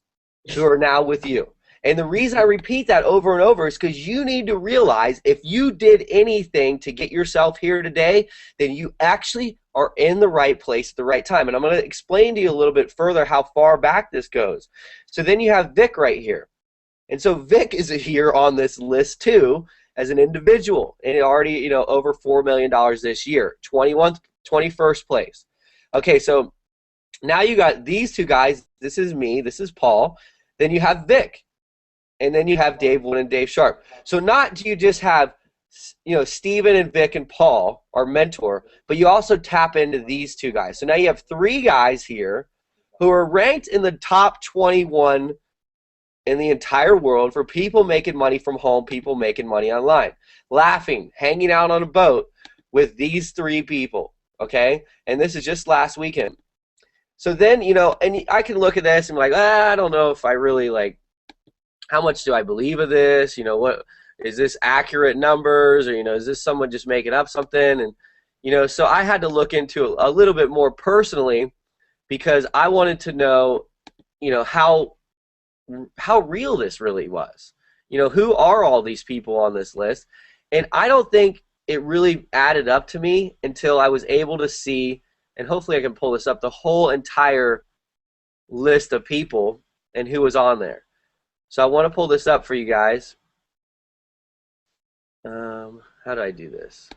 who are now with you. And the reason I repeat that over and over is because you need to realize if you did anything to get yourself here today, then you actually are in the right place at the right time. And I'm going to explain to you a little bit further how far back this goes. So then you have Vic right here. And so Vic is here on this list too as an individual. And it already, over $4 million this year, 21st place. Okay, so now you got these two guys. This is me. This is Paul. Then you have Vic. And then you have Dave Wood and Dave Sharp. So not do you just have, Stephen and Vic and Paul, our mentor, but you also tap into these two guys. So now you have three guys here who are ranked in the top 21 in the entire world for people making money from home, people making money online. Laughing, hanging out on a boat with these three people, okay? And this is just last weekend. So then, and I can look at this and be like, I don't know if I really how much do I believe of this? What is this accurate numbers, or is this someone just making up something? And so I had to look into it a little bit more personally because I wanted to know, how real this really was. Who are all these people on this list? And I don't think it really added up to me until I was able to see, and hopefully I can pull this up, the whole entire list of people and who was on there. So I want to pull this up for you guys. How do I do this?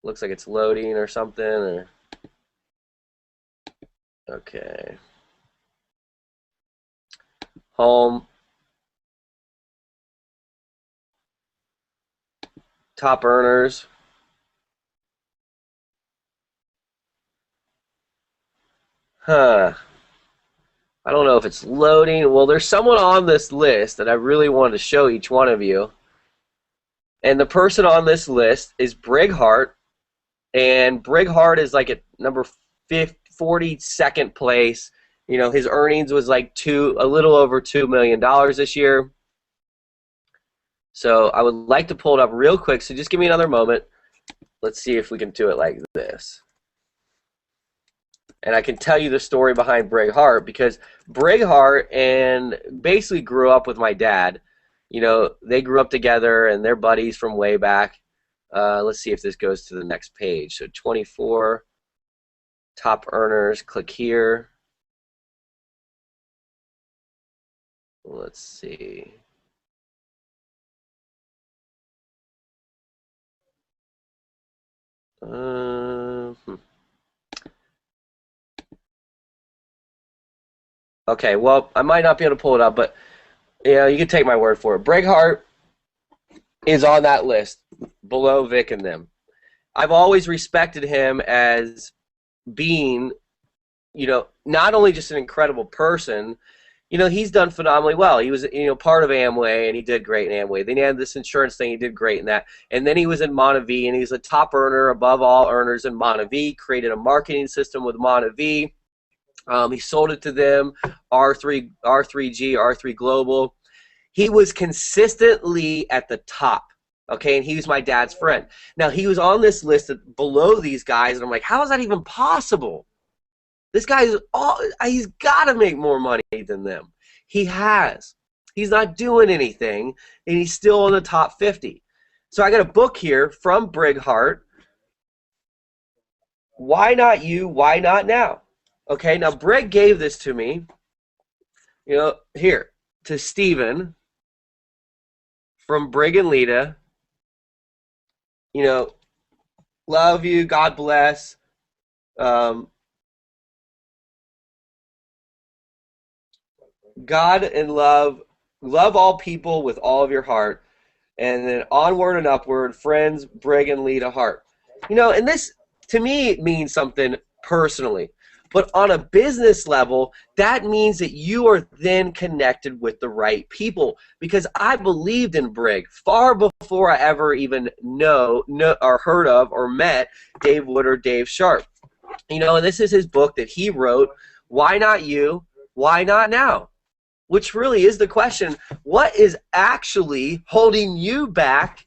Looks like it's loading or something. Okay. Home. Top earners. I don't know if it's loading. Well, there's someone on this list that I really wanted to show each one of you. And the person on this list is Brighart. And Brighart is at number 42nd place. His earnings was a little over $2 million this year. So I would like to pull it up real quick. So just give me another moment. Let's see if we can do it like this. And I can tell you the story behind Brighart because Brighart and basically grew up with my dad. They grew up together and they're buddies from way back. Let's see if this goes to the next page. So 24 top earners. Click here. Let's see. Okay, well, I might not be able to pull it up, but you can take my word for it. Brighart is on that list below Vic and them. I've always respected him as being, not only just an incredible person, he's done phenomenally well. He was, part of Amway, and he did great in Amway. Then he had this insurance thing. He did great in that. And then he was in Montev, and he's a top earner above all earners in Montev, created a marketing system with Montev. He sold it to them, R3G, R3 Global. He was consistently at the top, okay, and he was my dad's friend. Now, he was on this list below these guys, and I'm like, how is that even possible? This guy he's got to make more money than them. He has. He's not doing anything, and he's still in the top 50. So I got a book here from Brighart. Why Not You, Why Not Now? Okay, now Brig gave this to me, here, to Steven from Brig and Lita. Love you, God bless. God and love all people with all of your heart, and then onward and upward, friends, Brig and Lita heart. And this, to me, it means something personally. But on a business level, that means that you are then connected with the right people. Because I believed in Brig far before I ever even know or heard of or met Dave Wood or Dave Sharp. And this is his book that he wrote, Why Not You, Why Not Now? Which really is the question, what is actually holding you back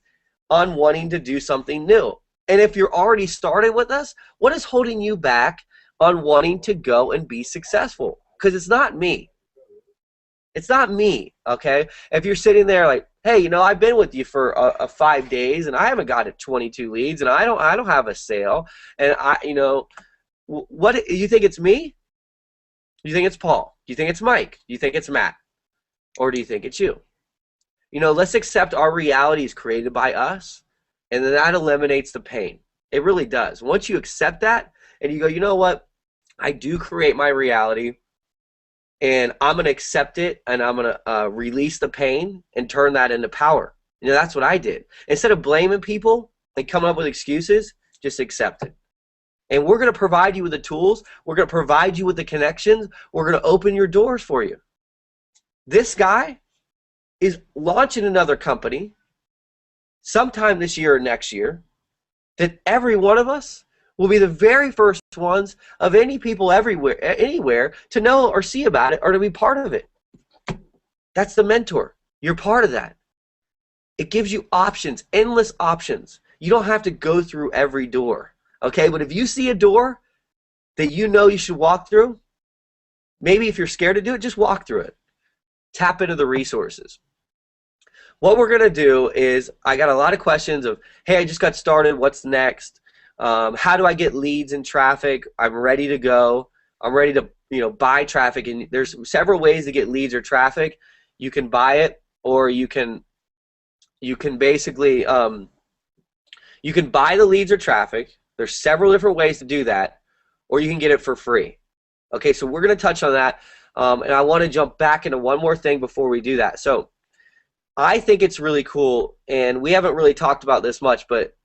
on wanting to do something new? And if you're already started with us, what is holding you back on wanting to go and be successful? Because it's not me. It's not me, okay? If you're sitting there like, hey, I've been with you for 5 days and I haven't got 22 leads and I don't have a sale, and what you think it's me? Do you think it's Paul? Do you think it's Mike? Do you think it's Matt? Or do you think it's you? Let's accept our reality is created by us, and then that eliminates the pain. It really does. Once you accept that and you go, you know what? I do create my reality, and I'm going to accept it, and I'm going to release the pain and turn that into power. That's what I did. Instead of blaming people and coming up with excuses, just accept it. And we're going to provide you with the tools. We're going to provide you with the connections. We're going to open your doors for you. This guy is launching another company sometime this year or next year that every one of us will be the very first ones of any people anywhere to know or see about it or to be part of it. That's the mentor. You're part of that. It gives you options, endless options. You don't have to go through every door. Okay, but if you see a door that you should walk through, maybe if you're scared to do it, just walk through it. Tap into the resources. What we're going to do is, I got a lot of questions of, hey, I just got started, what's next? How do I get leads and traffic? I'm ready to go. I'm ready to buy traffic, and there's several ways to get leads or traffic. You can buy it, or you can basically you can buy the leads or traffic. There's several different ways to do that, or you can get it for free. Okay, so we're going to touch on that, and I want to jump back into one more thing before we do that. So I think it's really cool, and we haven't really talked about this much, but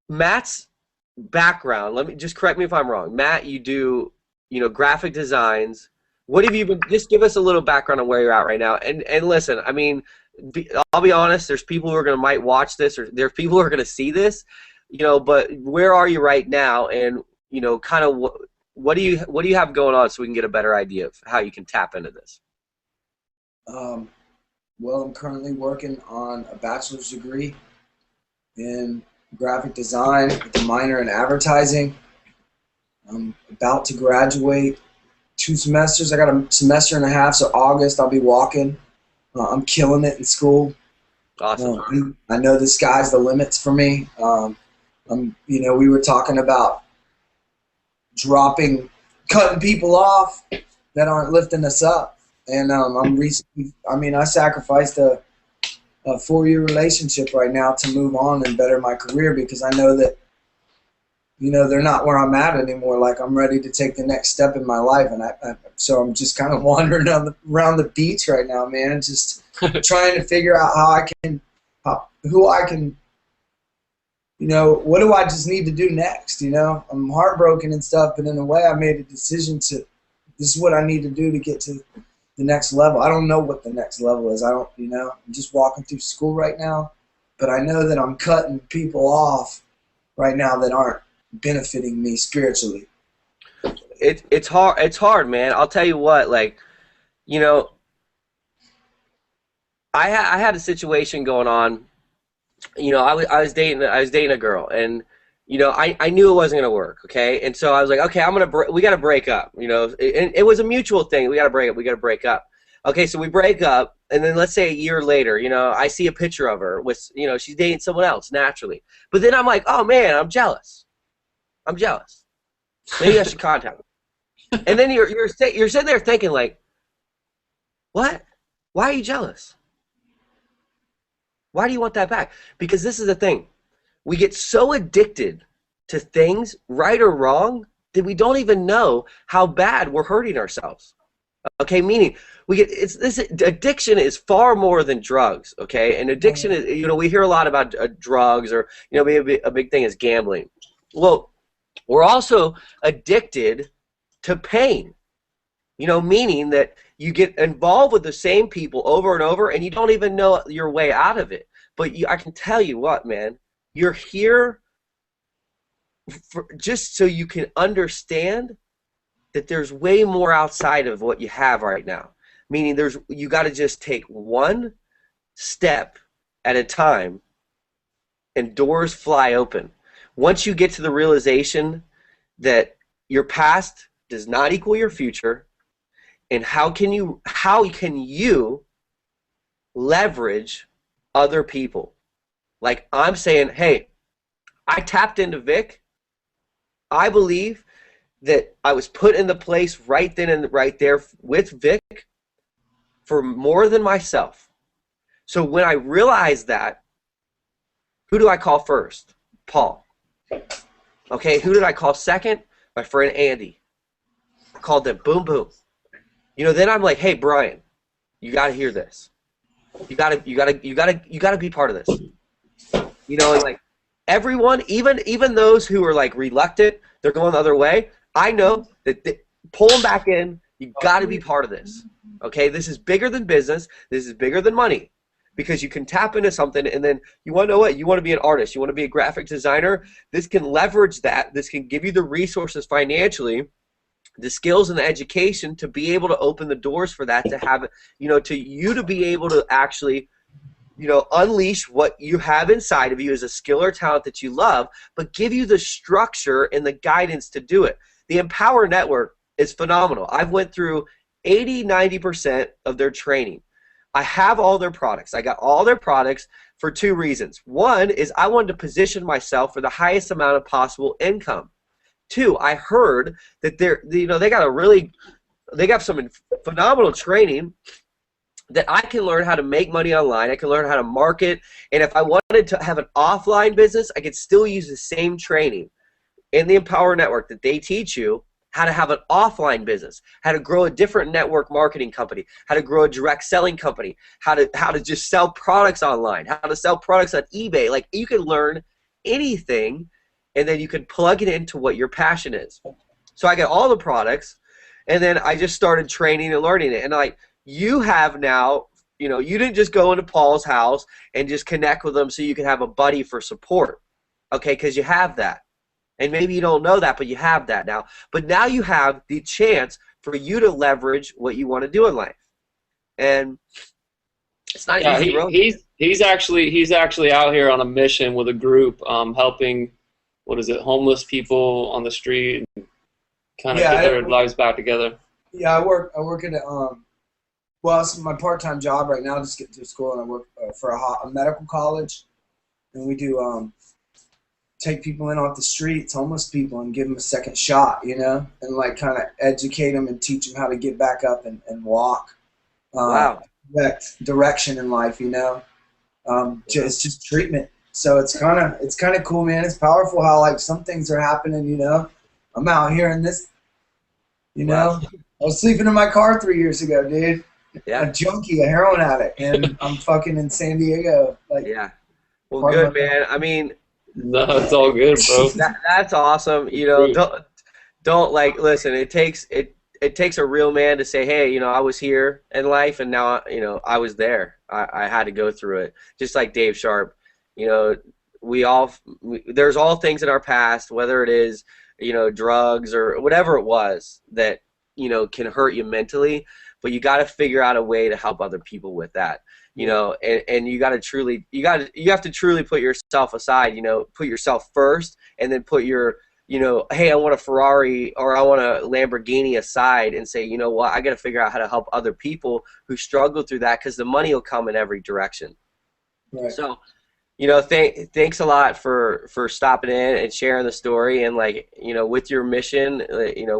Matt's background, let me just correct me if I'm wrong. Matt, you do graphic designs. What have you been, just give us a little background on where you're at right now. And listen, I mean, I'll be honest, there's people who are might watch this, or there's people who are going to see this, but where are you right now, and kind of what do you have going on, so we can get a better idea of how you can tap into this? Well, I'm currently working on a bachelor's degree in graphic design with a minor in advertising. I'm about to graduate 2 semesters. I got a semester and a half, so August I'll be walking. I'm killing it in school. Awesome. I know the sky's the limits for me. We were talking about cutting people off that aren't lifting us up, and I sacrificed a 4-year relationship right now to move on and better my career, because I know that they're not where I'm at anymore. Like, I'm ready to take the next step in my life, and so I'm just kind of wandering around the beach right now, man, just trying to figure out who I can, what do I just need to do next? I'm heartbroken and stuff, but in a way I made a decision to this is what I need to do to get to the next level. I don't know what the next level is. I don't, you know, I'm just walking through school right now, but I know that I'm cutting people off right now that aren't benefiting me spiritually. It's hard. It's hard, man. I'll tell you what. Like, you know, I had a situation going on. You know, I was dating a girl, and you know, I knew it wasn't gonna work. Okay, and so I was like, okay, we gotta break up. You know, and it was a mutual thing. We gotta break up. We gotta break up. Okay, so we break up, and then let's say a year later, you know, I see a picture of her with, you know, she's dating someone else naturally. But then I'm like, oh man, I'm jealous. I'm jealous. Maybe I should contact her. And then you're sitting there thinking like, what? Why are you jealous? Why do you want that back? Because this is the thing. We get so addicted to things, right or wrong, that we don't even know how bad we're hurting ourselves. Okay, meaning this addiction is far more than drugs. Okay, and addiction is, you know, we hear a lot about drugs, or, you know, maybe a big thing is gambling. Well, we're also addicted to pain. You know, meaning that you get involved with the same people over and over, and you don't even know your way out of it. But I can tell you what, man, you're here just so you can understand that there's way more outside of what you have right now. Meaning you got to just take one step at a time, and doors fly open. Once you get to the realization that your past does not equal your future, and how can you leverage other people? Like I'm saying, hey, I tapped into Vic. I believe that I was put in the place right then and right there with Vic for more than myself. So when I realized that, who do I call first? Paul. Okay, who did I call second? My friend Andy. I called them. Boom, boom. You know, then I'm like, hey, Brian, you got to hear this. You got to be part of this. You know, and like everyone, even those who are like reluctant, they're going the other way. I know that pull them back in. You got to be part of this. Okay, this is bigger than business. This is bigger than money, because you can tap into something, and then you want to know what? You want to be an artist. You want to be a graphic designer. This can leverage that. This can give you the resources financially, the skills and the education to be able to open the doors for that, to have, you know, to be able to actually, you know, unleash what you have inside of you as a skill or talent that you love, but give you the structure and the guidance to do it. The Empower Network is phenomenal. I've went through 80–90% of their training. I have all their products. I got all their products for two reasons. One is I wanted to position myself for the highest amount of possible income. Two, I heard that they got some phenomenal training that I can learn how to make money online. I can learn how to market, and if I wanted to have an offline business, I could still use the same training in the Empower Network that they teach you how to have an offline business, how to grow a different network marketing company, how to grow a direct selling company, how to just sell products online, how to sell products on eBay. Like, you can learn anything, and then you can plug it into what your passion is. So I got all the products, and then I just started training and learning it. And like, you have now, you know, you didn't just go into Paul's house and just connect with him so you can have a buddy for support, okay, because you have that. And maybe you don't know that, but you have that now. But now you have the chance for you to leverage what you want to do in life. And it's not easy road. He's actually out here on a mission with a group, helping, homeless people on the street, and kind of get their lives back together. Yeah, I work at well, it's my part-time job right now. Just get through school, and I work for a medical college, and we do take people in off the streets, homeless people, and give them a second shot, you know, and like kind of educate them and teach them how to get back up and walk. Wow. Direction in life, you know. It's just treatment. So it's kind of cool, man. It's powerful how like some things are happening, you know. I'm out here in this, you know. I was sleeping in my car 3 years ago, dude. Yeah. A junkie, a heroin addict, and I'm fucking in San Diego. Like, yeah. Well, good, man. I mean, no, it's all good, bro. That's awesome. You know, don't like listen. It it takes a real man to say, hey, I was here in life, and now I was there. I had to go through it, just like Dave Sharp. There's all things in our past, whether it is drugs or whatever it was that can hurt you mentally, but you got to figure out a way to help other people with that. And you have to truly put yourself aside, put yourself first, and then put your, hey, I want a Ferrari or I want a Lamborghini aside, and say, you know what, I got to figure out how to help other people who struggle through that, because the money will come in every direction. Right. So, thanks a lot for stopping in and sharing the story, and with your mission,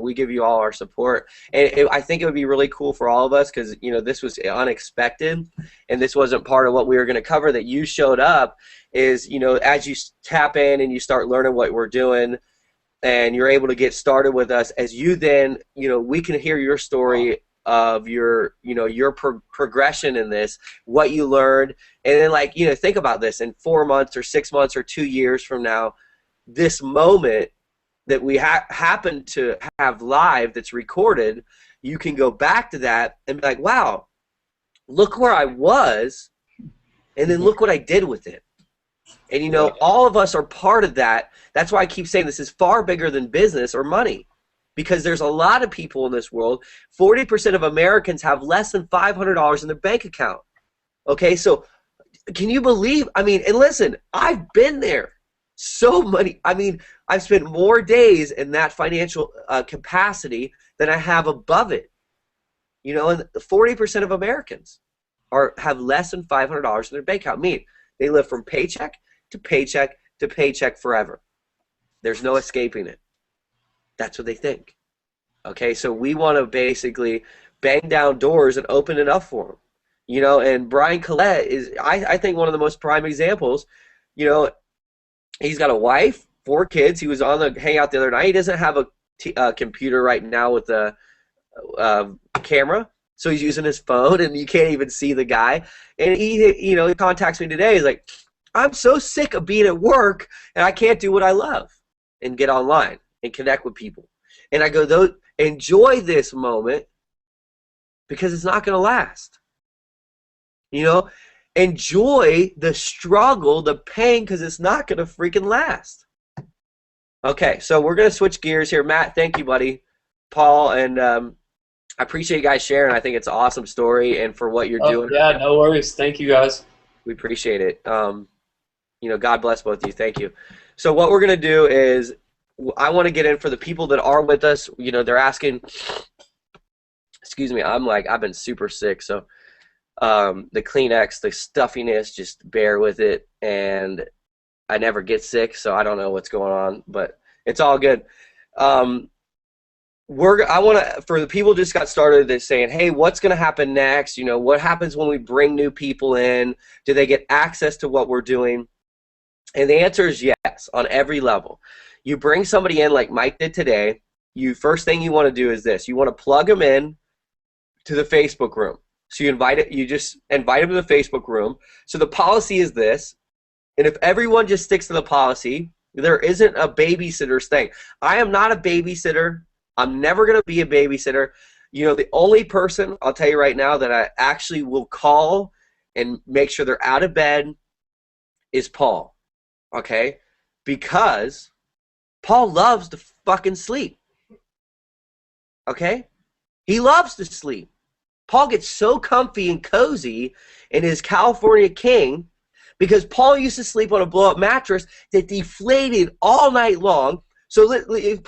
we give you all our support. And I think it would be really cool for all of us, because this was unexpected, and this wasn't part of what we were going to cover. That you showed up is as you tap in and you start learning what we're doing, and you're able to get started with us, as you then we can hear your story of your progression in this, what you learned, and then think about this in 4 months or 6 months or 2 years from now, this moment that we happen to have live that's recorded, you can go back to that and be like, wow, look where I was, and then look what I did with it. And all of us are part of that. That's why I keep saying this is far bigger than business or money. Because there's a lot of people in this world. 40% of Americans have less than $500 in their bank account. Okay, so can you believe? And listen, I've been there. So many. I've spent more days in that financial capacity than I have above it. And 40% of Americans have less than $500 in their bank account. They live from paycheck to paycheck to paycheck forever. There's no escaping it. That's what they think. Okay, so we want to basically bang down doors and open it up for them. And Brian Collette is, I think, one of the most prime examples. He's got a wife, 4 kids. He was on the Hangout the other night. He doesn't have a computer right now with a camera, so he's using his phone, and you can't even see the guy. And he contacts me today. He's like, I'm so sick of being at work, and I can't do what I love and get online and connect with people. And I go, enjoy this moment, because it's not going to last. Enjoy the struggle, the pain, because it's not going to freaking last. Okay, so we're going to switch gears here. Matt, thank you, buddy. Paul, and I appreciate you guys sharing. I think it's an awesome story, and for what you're doing. Yeah, no worries. Thank you, guys. We appreciate it. God bless both of you. Thank you. So what we're going to do is, I want to get in for the people that are with us. They're asking, excuse me, I've been super sick, so the Kleenex, the stuffiness, just bear with it. And I never get sick, so I don't know what's going on, but it's all good. I want to, for the people who just got started, they're saying, hey, what's going to happen next? What happens when we bring new people in? Do they get access to what we're doing? And the answer is yes, on every level. You bring somebody in like Mike did today. First thing you want to do is this. You want to plug them in to the Facebook room. So you just invite them to the Facebook room. So the policy is this, and if everyone just sticks to the policy, there isn't a babysitter's thing. I am not a babysitter. I'm never going to be a babysitter. The only person, I'll tell you right now, that I actually will call and make sure they're out of bed is Paul. Okay? Because Paul loves to fucking sleep. Okay? He loves to sleep. Paul gets so comfy and cozy in his California King because Paul used to sleep on a blow-up mattress that deflated all night long. So listen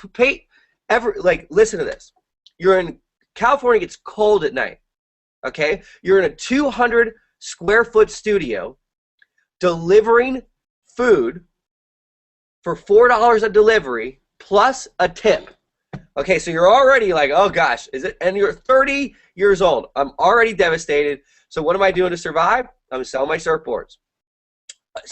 to this. You're in California, it's cold at night. Okay? You're in a 200 square foot studio delivering food for $4 a delivery plus a tip. Okay, so you're already like, oh gosh, is it? And you're 30 years old. I'm already devastated. So what am I doing to survive? I'm selling my surfboards.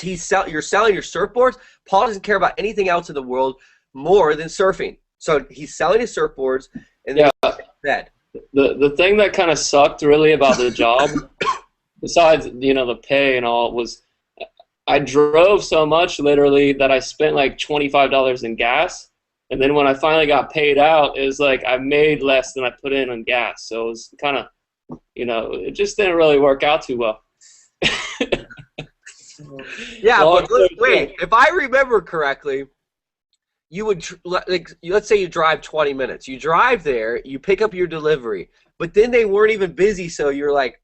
You're selling your surfboards. Paul doesn't care about anything else in the world more than surfing. So he's selling his surfboards, and then he's in bed. The thing that kind of sucked really about the job, besides the pay and all, was I drove so much literally that I spent like $25 in gas. And then when I finally got paid out, it was like I made less than I put in on gas. So it was kind of, it just didn't really work out too well. Yeah, Long but story wait, short. if I remember correctly, you would like let's say you drive 20 minutes. You drive there, you pick up your delivery, but then they weren't even busy, so you're like,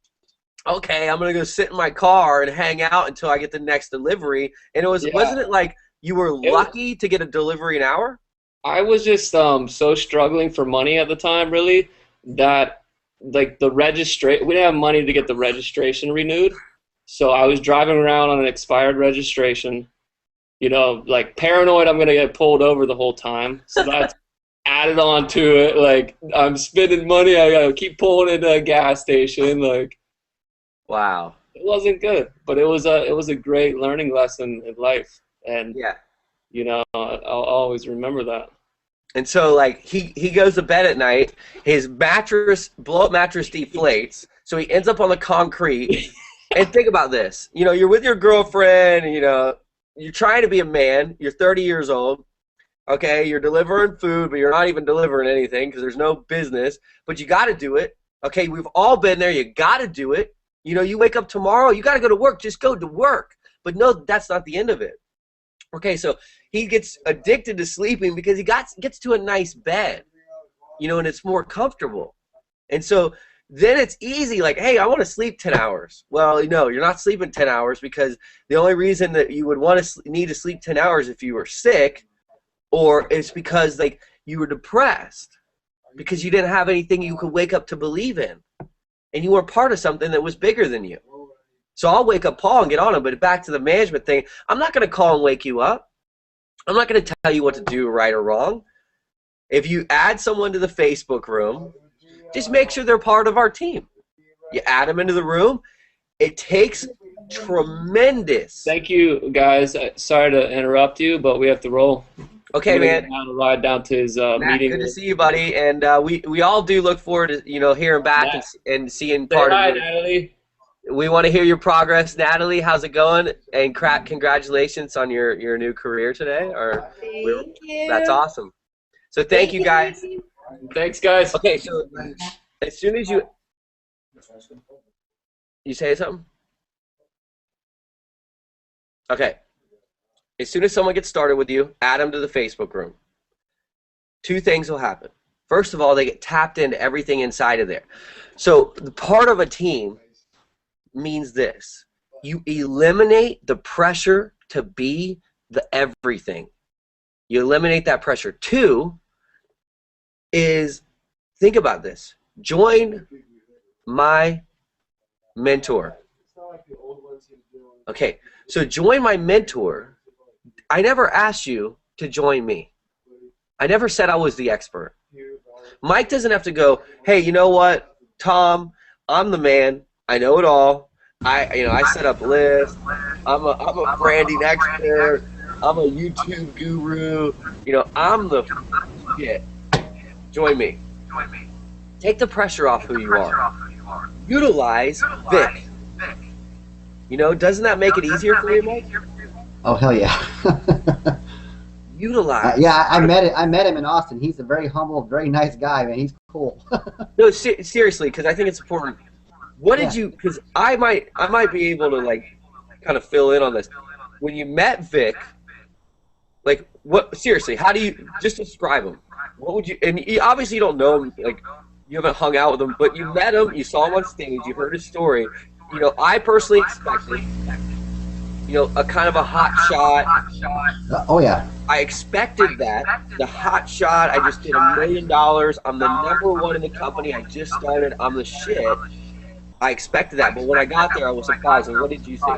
okay, I'm gonna go sit in my car and hang out until I get the next delivery. And Yeah, wasn't it like you were it, lucky to get a delivery an hour? I was just so struggling for money at the time, really, that like we didn't have money to get the registration renewed. So I was driving around on an expired registration, like paranoid I'm gonna get pulled over the whole time. So that's added on to it. Like I'm spending money, I gotta keep pulling into a gas station. Like Wow. it wasn't good, but it was a great learning lesson in life, and Yeah. I'll always remember that. And so like he goes to bed at night, his blow up mattress deflates, so he ends up on the concrete. And think about this. You're with your girlfriend, and, you're trying to be a man. You're 30 years old. Okay, you're delivering food, but you're not even delivering anything because there's no business. But you got to do it. Okay, we've all been there. You got to do it. You wake up tomorrow, you got to go to work. Just go to work. But no, that's not the end of it. Okay, so he gets addicted to sleeping because he gets to a nice bed, and it's more comfortable. And so then it's easy, like, hey, I want to sleep 10 hours. Well, no, you're not sleeping 10 hours because the only reason that you would need to sleep 10 hours if you were sick, or it's because like you were depressed because you didn't have anything you could wake up to believe in, and you were part of something that was bigger than you. So I'll wake up Paul and get on him, but back to the management thing, I'm not going to call and wake you up. I'm not going to tell you what to do right or wrong. If you add someone to the Facebook room, just make sure they're part of our team. You add them into the room. It takes tremendous. Thank you, guys. Sorry to interrupt you, but we have to roll. Okay, man. Down to ride down to his Matt, meeting. good to see you, buddy. And we all do look forward to hearing back and seeing Say part hi, of it. Natalie. We want to hear your progress, Natalie. How's it going? And congratulations on your new career today. Thank you. That's awesome. So thank you, guys. Thanks, guys. Okay, so as soon as you say something. Okay. As soon as someone gets started with you, add them to the Facebook room. Two things will happen. First of all, they get tapped into everything inside of there. So the part of a team means this. You eliminate the pressure to be the everything. You eliminate that pressure. Two is, think about this. Join my mentor. Okay, so join my mentor. I never asked you to join me. I never said I was the expert. Mike doesn't have to go, hey, you know what, Tom, I'm the man. I know it all. I set up lists. I'm a branding expert. I'm a YouTube guru. I'm the shit. Join me. Take the pressure off who you are. Utilize Vic. Doesn't that make it easier for you, Mike? Oh hell yeah! Utilize. Yeah, I met him in Austin. He's a very humble, very nice guy, man. He's cool. No, seriously, because I think it's important. What did you? Because I might be able to like kind of fill in on this. When you met Vic, like what? Seriously, how do you just describe him? What would you? And obviously you don't know him. Like you haven't hung out with him, but you met him. You saw him on stage. You heard his story. I personally expected. A kind of a hot shot. Oh yeah. I expected that. The hot shot. I just did $1 million. I'm the #1 in the company. I just started. I'm the shit. I expected that, but when I got there, I was surprised. And what did you see?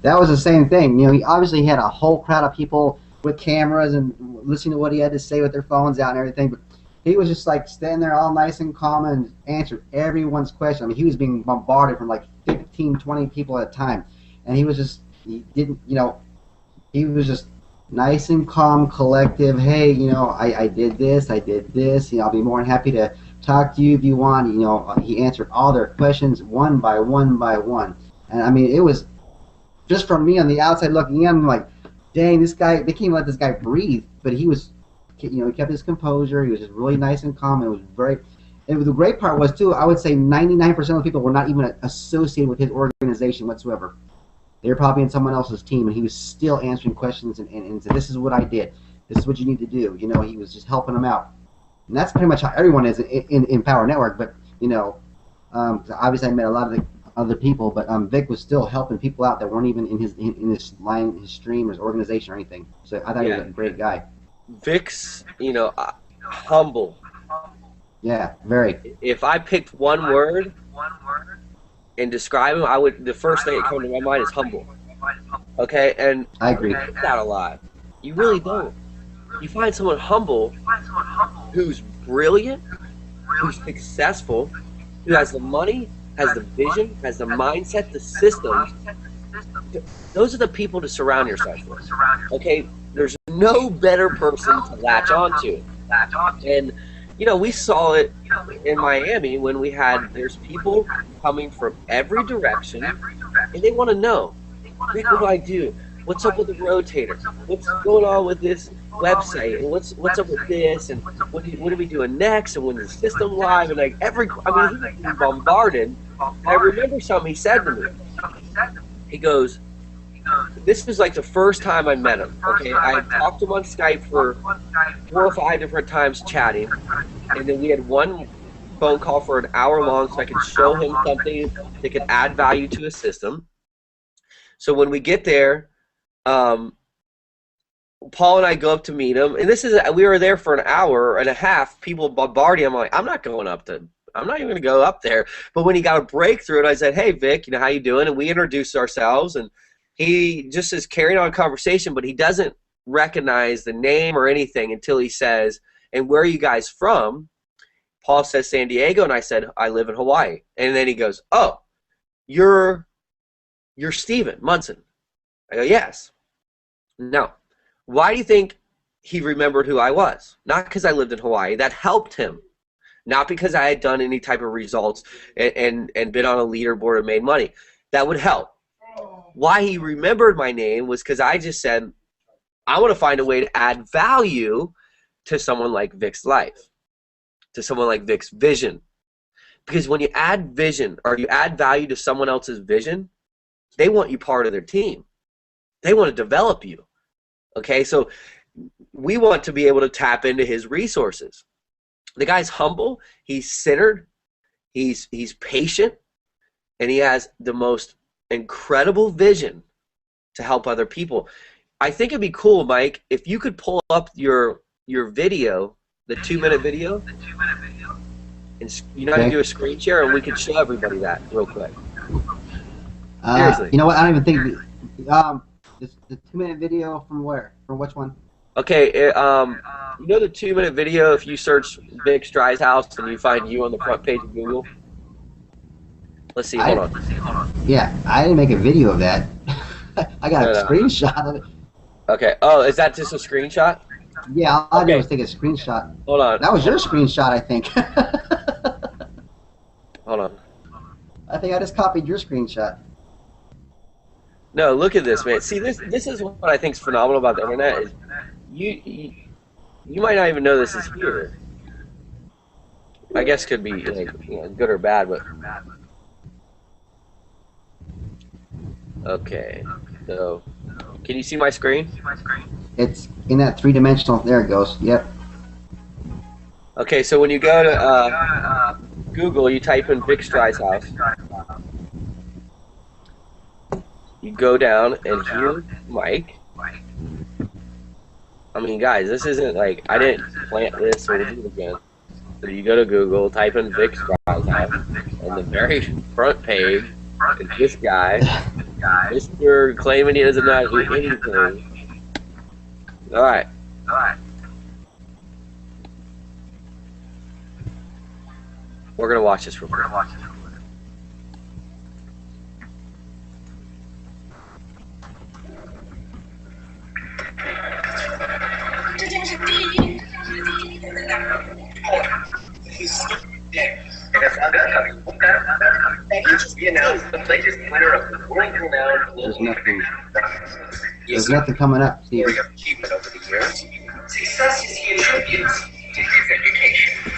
That was the same thing. He obviously had a whole crowd of people with cameras and listening to what he had to say with their phones out and everything, but he was just like standing there all nice and calm and answered everyone's question. I mean, he was being bombarded from like 15, 20 people at a time. And he was just, he was just nice and calm, collective. Hey, I did this, I'll be more than happy to talk to you if you want. He answered all their questions one by one by one. And I mean, it was just from me on the outside looking in, I'm like, dang, this guy, they can't even let this guy breathe. But he was he kept his composure. He was just really nice and calm. It was very. And the great part was too. I would say 99% of the people were not even associated with his organization whatsoever. They were probably in someone else's team, and he was still answering questions and said, "This is what I did. This is what you need to do." He was just helping them out, and that's pretty much how everyone is in Power Network. But obviously I met a lot of the other people, but Vic was still helping people out that weren't even in his line, his stream, or his organization or anything. So I thought he was a great guy. Vic's, humble. Yeah, very. If I picked one word and describe him, the first thing that comes to my mind is humble. Okay, and I agree. You get that a lot. You really don't. You find someone humble who's brilliant, who's successful, who has the money, has the vision, has the mindset, the systems. Those are the people to surround yourself with. Okay, there's no better person to latch onto. And we saw it in Miami when there's people coming from every direction, and they want to know, what do I do? What's up with the rotator? What's going on with this website? And what's up with this? And what are we doing next? And when the system live? And he was being bombarded. I remember something he said to me. He goes, this was like the first time I met him. Okay, I had talked to him on Skype for 4 or 5 different times chatting, and then we had one phone call for an hour long so I could show him something that could add value to his system. So when we get there, Paul and I go up to meet him, and we were there for an hour and a half. People bombarding him. I'm like, I'm not even going to go up there. But when he got a breakthrough, and I said, hey, Vic, how you doing? And we introduced ourselves, and he just is carrying on a conversation, but he doesn't recognize the name or anything until he says, and where are you guys from? Paul says San Diego, and I said, I live in Hawaii. And then he goes, oh, you're Steven Munson. I go, yes. Now, why do you think he remembered who I was? Not because I lived in Hawaii. That helped him. Not because I had done any type of results and been on a leaderboard and made money. That would help. Why he remembered my name was because I just said, I want to find a way to add value to someone like Vic's life, to someone like Vic's vision. Because when you add vision or you add value to someone else's vision, they want you part of their team. They want to develop you. Okay, so we want to be able to tap into his resources. The guy's humble, he's centered, he's patient, and he has the most incredible vision to help other people. I think it'd be cool, Mike, if you could pull up your video, the 2-minute video, and how to do a screen share, and we could show everybody that real quick. Seriously. You know what? I don't even think the 2-minute video from where? From which one? Okay, the 2-minute video, if you search Vic Strye's house and you find you on the front page of Google. Let's see, hold on. Yeah, I didn't make a video of that. I got a screenshot of it. Okay, oh, is that just a screenshot? Yeah, all I did was take a screenshot. Hold on. That was your screenshot, I think. Hold on. I think I just copied your screenshot. No, look at this, man. See, this is what I think is phenomenal about the internet is you might not even know this is here. I guess could be good or bad, but okay. So, can you see my screen? It's in that 3-dimensional. There it goes. Yep. Okay, so when you go to Google, you type in Vic Strye's house. You go down and here's Mike. I mean, guys, this isn't like I didn't plant this or do it again. So you go to Google, type in Vic Strye's house, and the very front page is this guy, Mr. claiming he doesn't know how to do anything. All right. We're gonna watch this real quick. There's nothing coming up, Steve. successes he attributes to his education.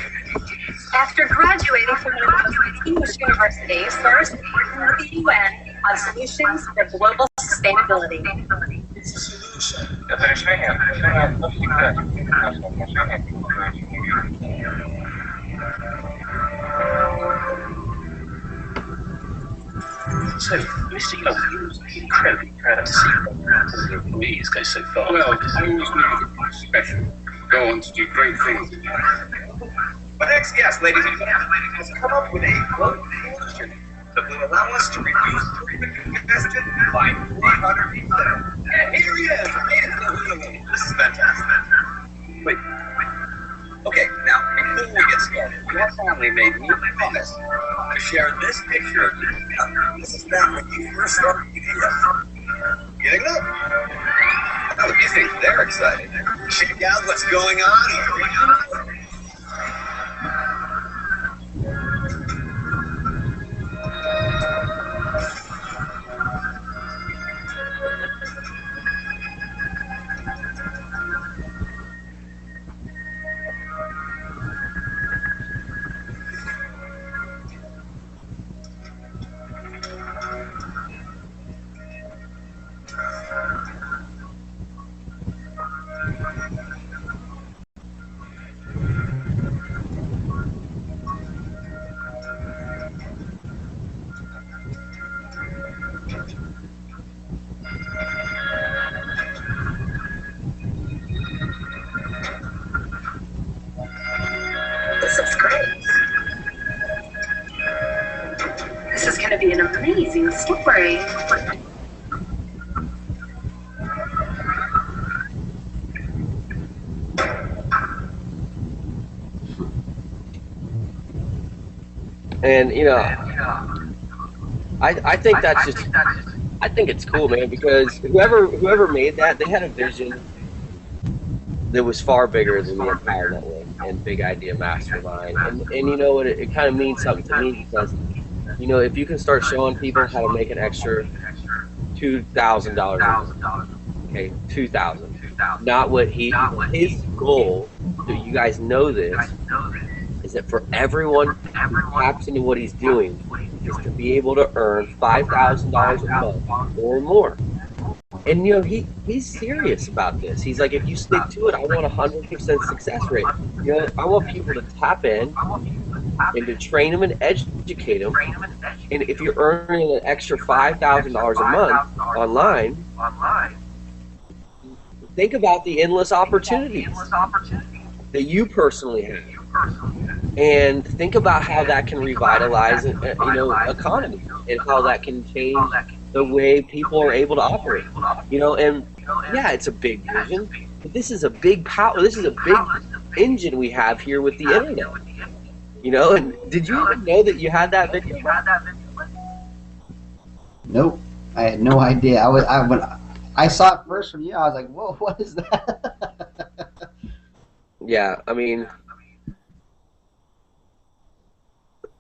After graduating from one of the most distinguished universities, first working with the UN on solutions for global sustainability. So, Mr. Young, he was incredibly proud to see all the employees go so far. Well, I always knew that my special go on to do great things. Our next guest, ladies and gentlemen, has come up with a growth solution that will allow us to reduce congestion by 300%. And here he is, ladies and gentlemen. This is fantastic. Wait. Okay, now, before we get started, your family made me a promise to share this picture of you. This is back when you first started video. Getting up? Oh, you think they're excited. Check out what's going on here. This looks great. This is going to be an amazing story. And you know, I think that's just, I think it's cool, man, because whoever made that, they had a vision that was far bigger than the Empire Network and Big Idea Mastermind. And you know what, it kind of means something to me, because you know, if you can start showing people how to make an extra $2,000 a month, okay, 2,000, not what his goal, so you guys know this, is that for everyone who taps into what he's doing is to be able to earn $5,000 a month or more. And you know, he's serious about this. He's like, if you stick to it, I want 100% success rate. You know, I want people to tap in and to train them and educate them. And if you're earning an extra $5,000 a month online, think about the endless opportunities that you personally have. And think about how that can revitalize, you know, economy, and how that can change the way people are able to operate. You know, and yeah, it's a big vision, but this is a big power. This is a big engine we have here with the internet. You know, and did you even know that you had that video? Nope, I had no idea. When I saw it first from you, I was like, whoa, what is that? Yeah, I mean,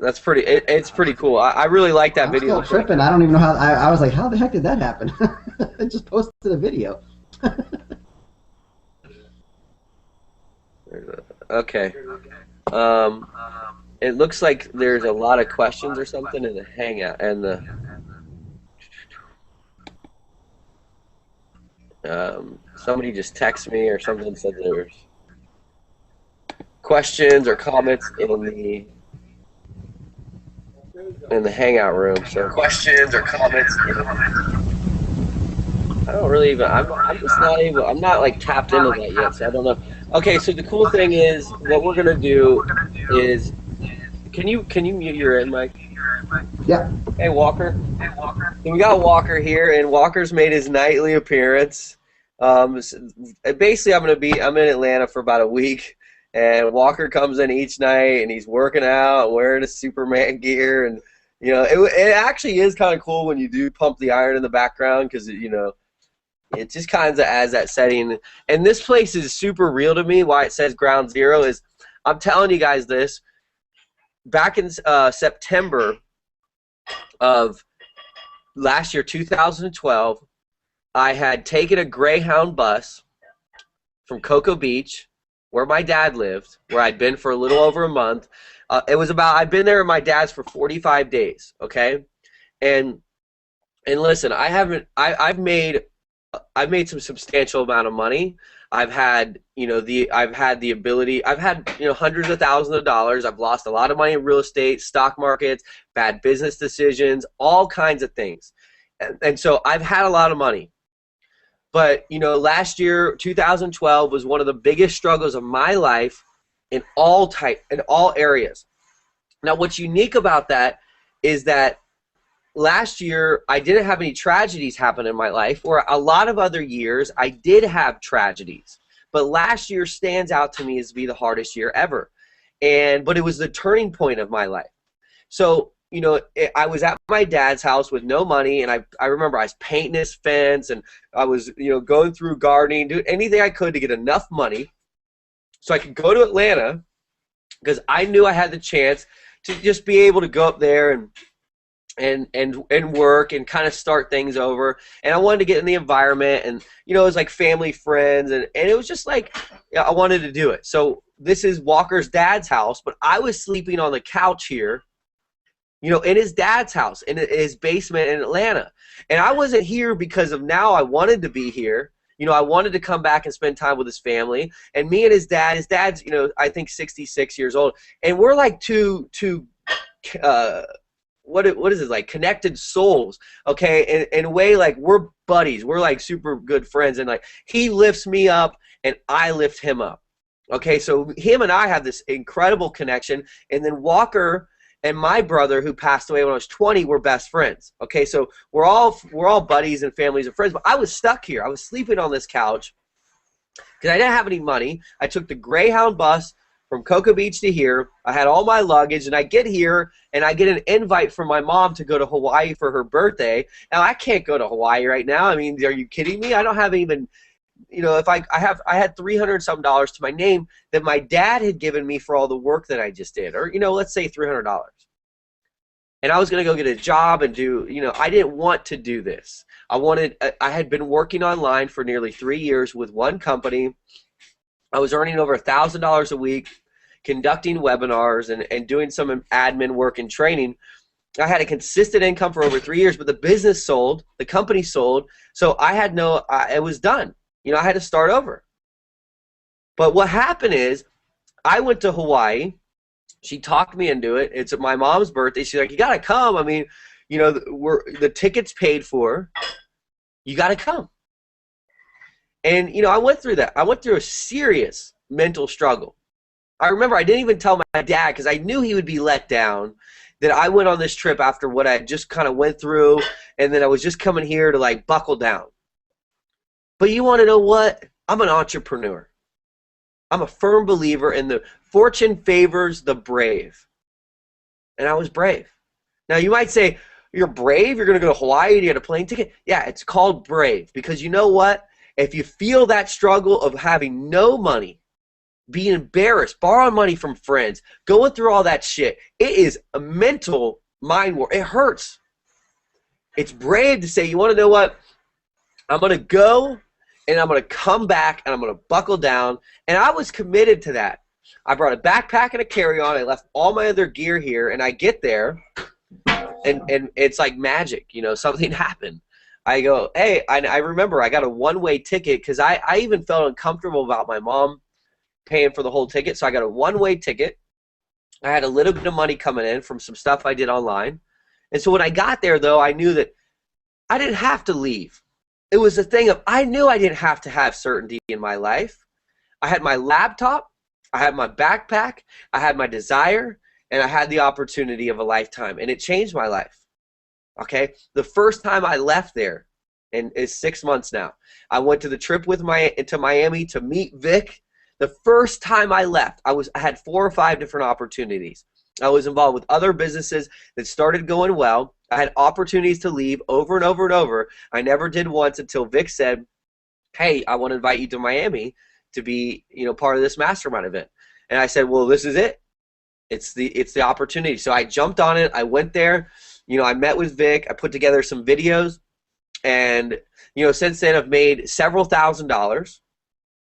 that's pretty. It's pretty cool. I really like that video. I'm still tripping. I don't even know how. I was like, how the heck did that happen? I just posted a video. Okay. It looks like there's a lot of questions or something in the Hangout and the. Somebody just texted me or something, said there's questions or comments in the Hangout room. So questions or comments. I don't really even. I'm just not able. I'm not like tapped into that yet, so I don't know. Okay, so the cool thing is, what we're gonna do is, can you mute your end mic? Yeah. Hey Walker. So we got Walker here, and Walker's made his nightly appearance. Basically, I'm in Atlanta for about a week. And Walker comes in each night, and he's working out, wearing his Superman gear, and you know, it actually is kind of cool when you do pump the iron in the background, because you know, it just kind of adds that setting. And this place is super real to me. Why it says Ground Zero is, I'm telling you guys this. Back in September of last year, 2012, I had taken a Greyhound bus from Cocoa Beach, where my dad lived, where I'd been for a little over a month. I'd been there with my dad's for 45 days, okay? And listen, I've made some substantial amount of money. I've had the ability. I've had hundreds of thousands of dollars. I've lost a lot of money in real estate, stock markets, bad business decisions, all kinds of things. And so I've had a lot of money. But last year, 2012, was one of the biggest struggles of my life in all areas. Now, what's unique about that is that last year I didn't have any tragedies happen in my life, where a lot of other years I did have tragedies. But last year stands out to me as to be the hardest year ever. But it was the turning point of my life. So, I was at my dad's house with no money, and I remember I was painting his fence, and I was, going through gardening, doing anything I could to get enough money so I could go to Atlanta, because I knew I had the chance to just be able to go up there and work and kind of start things over. And I wanted to get in the environment, and it was like family, friends, and it was just like, I wanted to do it. So this is Walker's dad's house, but I was sleeping on the couch here, in his dad's house, in his basement in Atlanta. And I wasn't here because of now I wanted to be here. I wanted to come back and spend time with his family. And me and his dad's, I think 66 years old. And we're like two what is it, like connected souls, okay? In a way, like we're buddies. We're like super good friends. And like he lifts me up and I lift him up. Okay, so him and I have this incredible connection. And then Walker and my brother, who passed away when I was 20, were best friends. Okay, so we're all buddies and families and friends. But I was stuck here. I was sleeping on this couch because I didn't have any money. I took the Greyhound bus from Cocoa Beach to here. I had all my luggage, and I get here, and I get an invite from my mom to go to Hawaii for her birthday. Now I can't go to Hawaii right now. I mean, are you kidding me? I don't have even. If I had $300 some to my name that my dad had given me for all the work that I just did, or let's say $300, and I was gonna go get a job and do, I didn't want to do this. I had been working online for nearly 3 years with one company. I was earning over $1,000 a week, conducting webinars and doing some admin work and training. I had a consistent income for over 3 years, but the business sold, the company sold, so I had it was done. I had to start over. But what happened is I went to Hawaii. She talked me into it. It's my mom's birthday. She's like, you got to come. I mean, the ticket's paid for. You got to come. And, I went through that. I went through a serious mental struggle. I remember I didn't even tell my dad because I knew he would be let down that I went on this trip after what I just kind of went through, and then I was just coming here to like buckle down. But you want to know what? I'm an entrepreneur. I'm a firm believer in the fortune favors the brave. And I was brave. Now you might say, you're brave? You're going to go to Hawaii to get a plane ticket? Yeah, it's called brave because you know what? If you feel that struggle of having no money, being embarrassed, borrowing money from friends, going through all that shit, it is a mental mind war. It hurts. It's brave to say, you want to know what? I'm going to go and I'm going to come back and I'm going to buckle down. And I was committed to that. I brought a backpack and a carry-on. I left all my other gear here, and I get there, and it's like magic. Something happened. I go, hey, I remember I got a one-way ticket because I even felt uncomfortable about my mom paying for the whole ticket. So I got a one-way ticket. I had a little bit of money coming in from some stuff I did online. And so when I got there, though, I knew that I didn't have to leave. It was a thing of I knew I didn't have to have certainty in my life. I had my laptop, I had my backpack, I had my desire, and I had the opportunity of a lifetime. And it changed my life. Okay? The first time I left there, and it's 6 months now, I went to the trip to Miami to meet Vic. The first time I left, I had 4 or 5 different opportunities. I was involved with other businesses that started going well. I had opportunities to leave over and over and over. I never did once until Vic said, hey, I want to invite you to Miami to be, part of this mastermind event. And I said, well, this is it. It's the opportunity. So I jumped on it. I went there. I met with Vic. I put together some videos. And, since then I've made several $1,000s.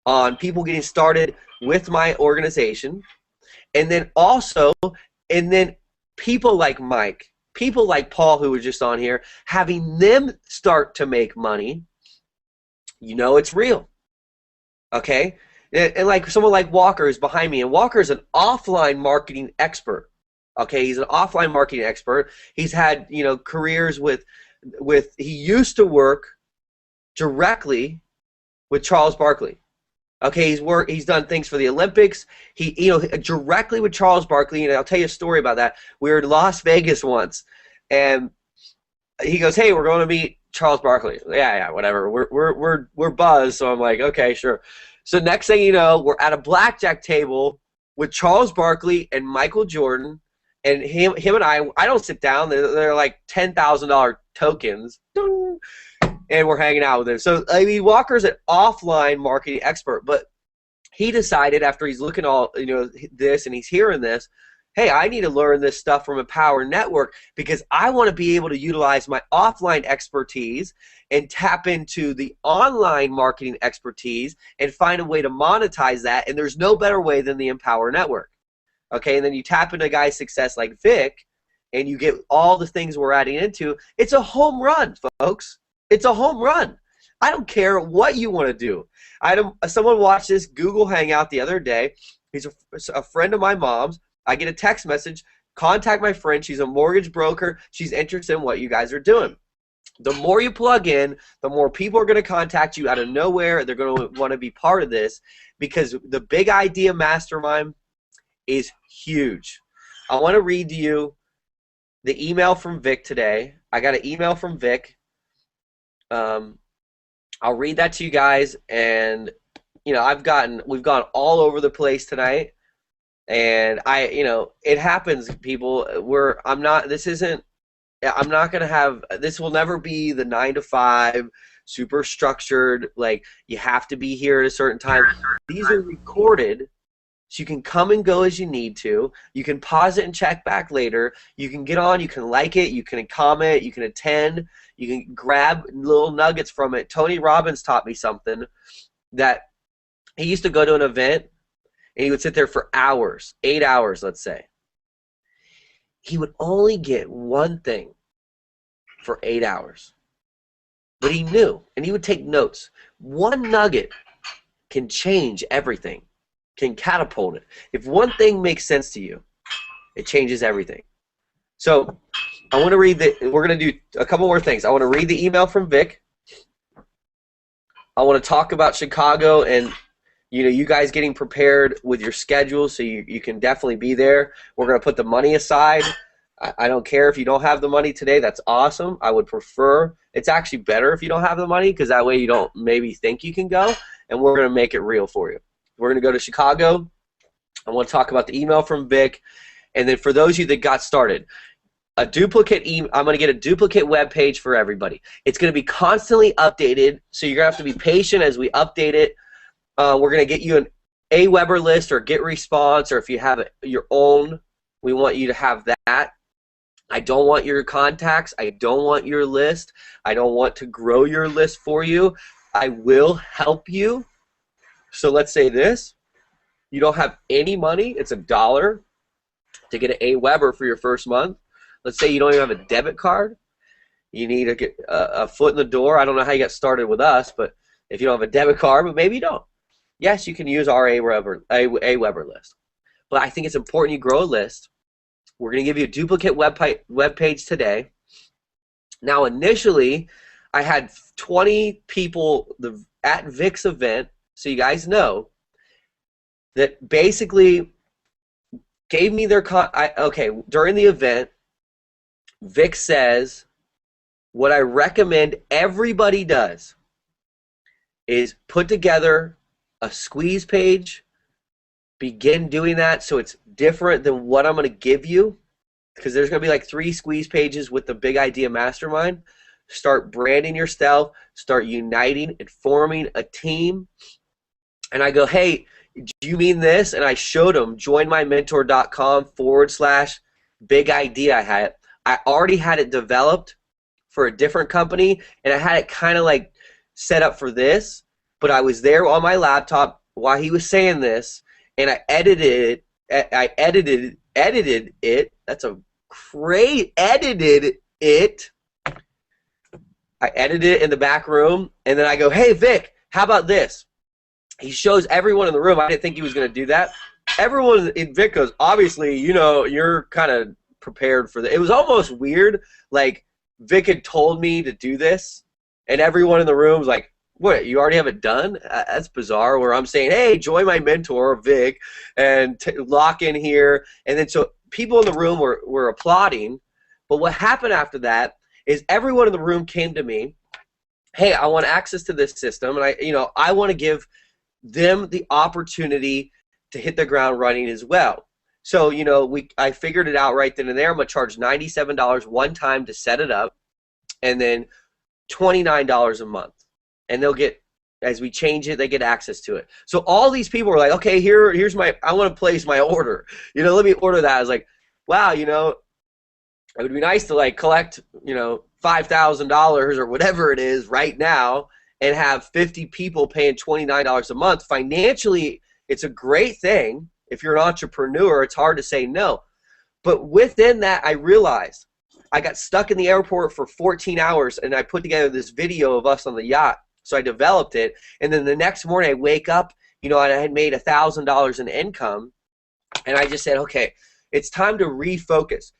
on people getting started with my organization, and then also, and then people like Mike, people like Paul, who was just on here, having them start to make money. You know it's real, okay? And like someone like Walker is behind me, and Walker is an offline marketing expert. Okay, he's an offline marketing expert. He's had, you know, careers with he used to work directly with Charles Barkley. Okay, he's done things for the Olympics. He, you know, directly with Charles Barkley, and I'll tell you a story about that. We were in Las Vegas once, and he goes, "Hey, we're going to meet Charles Barkley." Yeah, whatever. We're buzzed, so I'm like, okay, sure. So next thing you know, we're at a blackjack table with Charles Barkley and Michael Jordan, and him and I don't sit down. They're like $10,000 tokens, and we're hanging out with him. So I mean, Walker's an offline marketing expert, but he decided after he's looking all, you know, this and he's hearing this, hey, I need to learn this stuff from Empower Network because I want to be able to utilize my offline expertise and tap into the online marketing expertise and find a way to monetize that. And there's no better way than the Empower Network. Okay, and then you tap into a guy's success like Vic, and you get all the things we're adding into. It's a home run, folks. It's a home run. I don't care what you want to do. Someone watched this Google Hangout the other day. He's a friend of my mom's. I get a text message, contact my friend. She's a mortgage broker. She's interested in what you guys are doing. The more you plug in, the more people are going to contact you out of nowhere. They're going to want to be part of this because the Big Idea Mastermind is huge. I want to read to you the email from Vic today. I got an email from Vic. I'll read that to you guys, and you know, we've gone all over the place tonight. And you know, it happens, people. I'm not gonna have, this will never be the 9 to 5 super structured, like you have to be here at a certain time. These are recorded, so you can come and go as you need to. You can pause it and check back later. You can get on, you can like it, you can comment, you can attend, you can grab little nuggets from it. Tony Robbins taught me something, that he used to go to an event and he would sit there for hours, 8 hours, let's say. He would only get one thing for 8 hours. But he knew, and he would take notes. One nugget can change everything, can catapult it. If one thing makes sense to you, it changes everything. So I want to read we're going to do a couple more things. I want to read the email from Vic. I want to talk about Chicago and, you know, you guys getting prepared with your schedule so you can definitely be there. We're going to put the money aside. I don't care if you don't have the money today. That's awesome. I would prefer, it's actually better if you don't have the money because that way you don't maybe think you can go, and we're going to make it real for you. We're going to go to Chicago. I want to talk about the email from Vic. And then for those of you that got started, a duplicate email, I'm going to get a duplicate web page for everybody. It's going to be constantly updated, so you're going to have to be patient as we update it. We're going to get you an AWeber list or GetResponse, or if you have your own, we want you to have that. I don't want your contacts. I don't want your list. I don't want to grow your list for you. I will help you. So let's say this. You don't have any money. It's $1 to get an AWeber for your first month. Let's say you don't even have a debit card. You need to get a foot in the door. I don't know how you got started with us, but if you don't have a debit card, but maybe you don't. Yes, you can use our AWeber list. But I think it's important you grow a list. We're going to give you a duplicate web page today. Now, initially, I had 20 people at Vic's event, so you guys know, that basically gave me their okay, during the event, Vic says, what I recommend everybody does is put together a squeeze page, begin doing that so it's different than what I'm going to give you, because there's going to be like 3 squeeze pages with the Big Idea Mastermind. Start branding yourself, start uniting and forming a team. And I go, hey, do you mean this? And I showed them joinmymentor.com/big idea. I already had it developed for a different company, and I had it kind of like set up for this, but I was there on my laptop while he was saying this, and I edited it. That's a great edited it. I edited it in the back room, and then I go, hey, Vic, how about this? He shows everyone in the room. I didn't think he was going to do that. Everyone in Vic goes, obviously, you know, you're kind of prepared for that. It was almost weird. Like, Vic had told me to do this, and everyone in the room was like, what, you already have it done? That's bizarre, where I'm saying, hey, join my mentor, Vic, and lock in here. And then so people in the room were applauding. But what happened after that is everyone in the room came to me, hey, I want access to this system, and I want to give them the opportunity to hit the ground running as well. So, you know, I figured it out right then and there. I'm going to charge $97 one time to set it up, and then $29 a month. And they'll get, as we change it, they get access to it. So all these people were like, okay, here's I want to place my order. You know, let me order that. I was like, wow, you know, it would be nice to like collect, you know, $5,000 or whatever it is right now and have 50 people paying $29 a month. Financially, it's a great thing. If you're an entrepreneur, it's hard to say no. But within that, I realized I got stuck in the airport for 14 hours, and I put together this video of us on the yacht. So I developed it, and then the next morning I wake up, you know, and I had made $1,000 in income, and I just said, okay, it's time to refocus.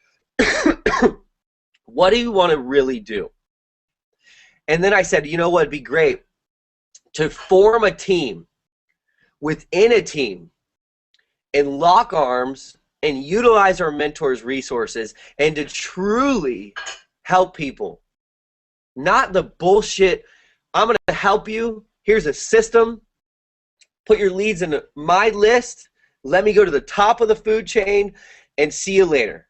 What do you want to really do? And then I said, you know what would be great? To form a team within a team and lock arms and utilize our mentors' resources and to truly help people. Not the bullshit, I'm going to help you, here's a system, put your leads in my list, let me go to the top of the food chain, and see you later.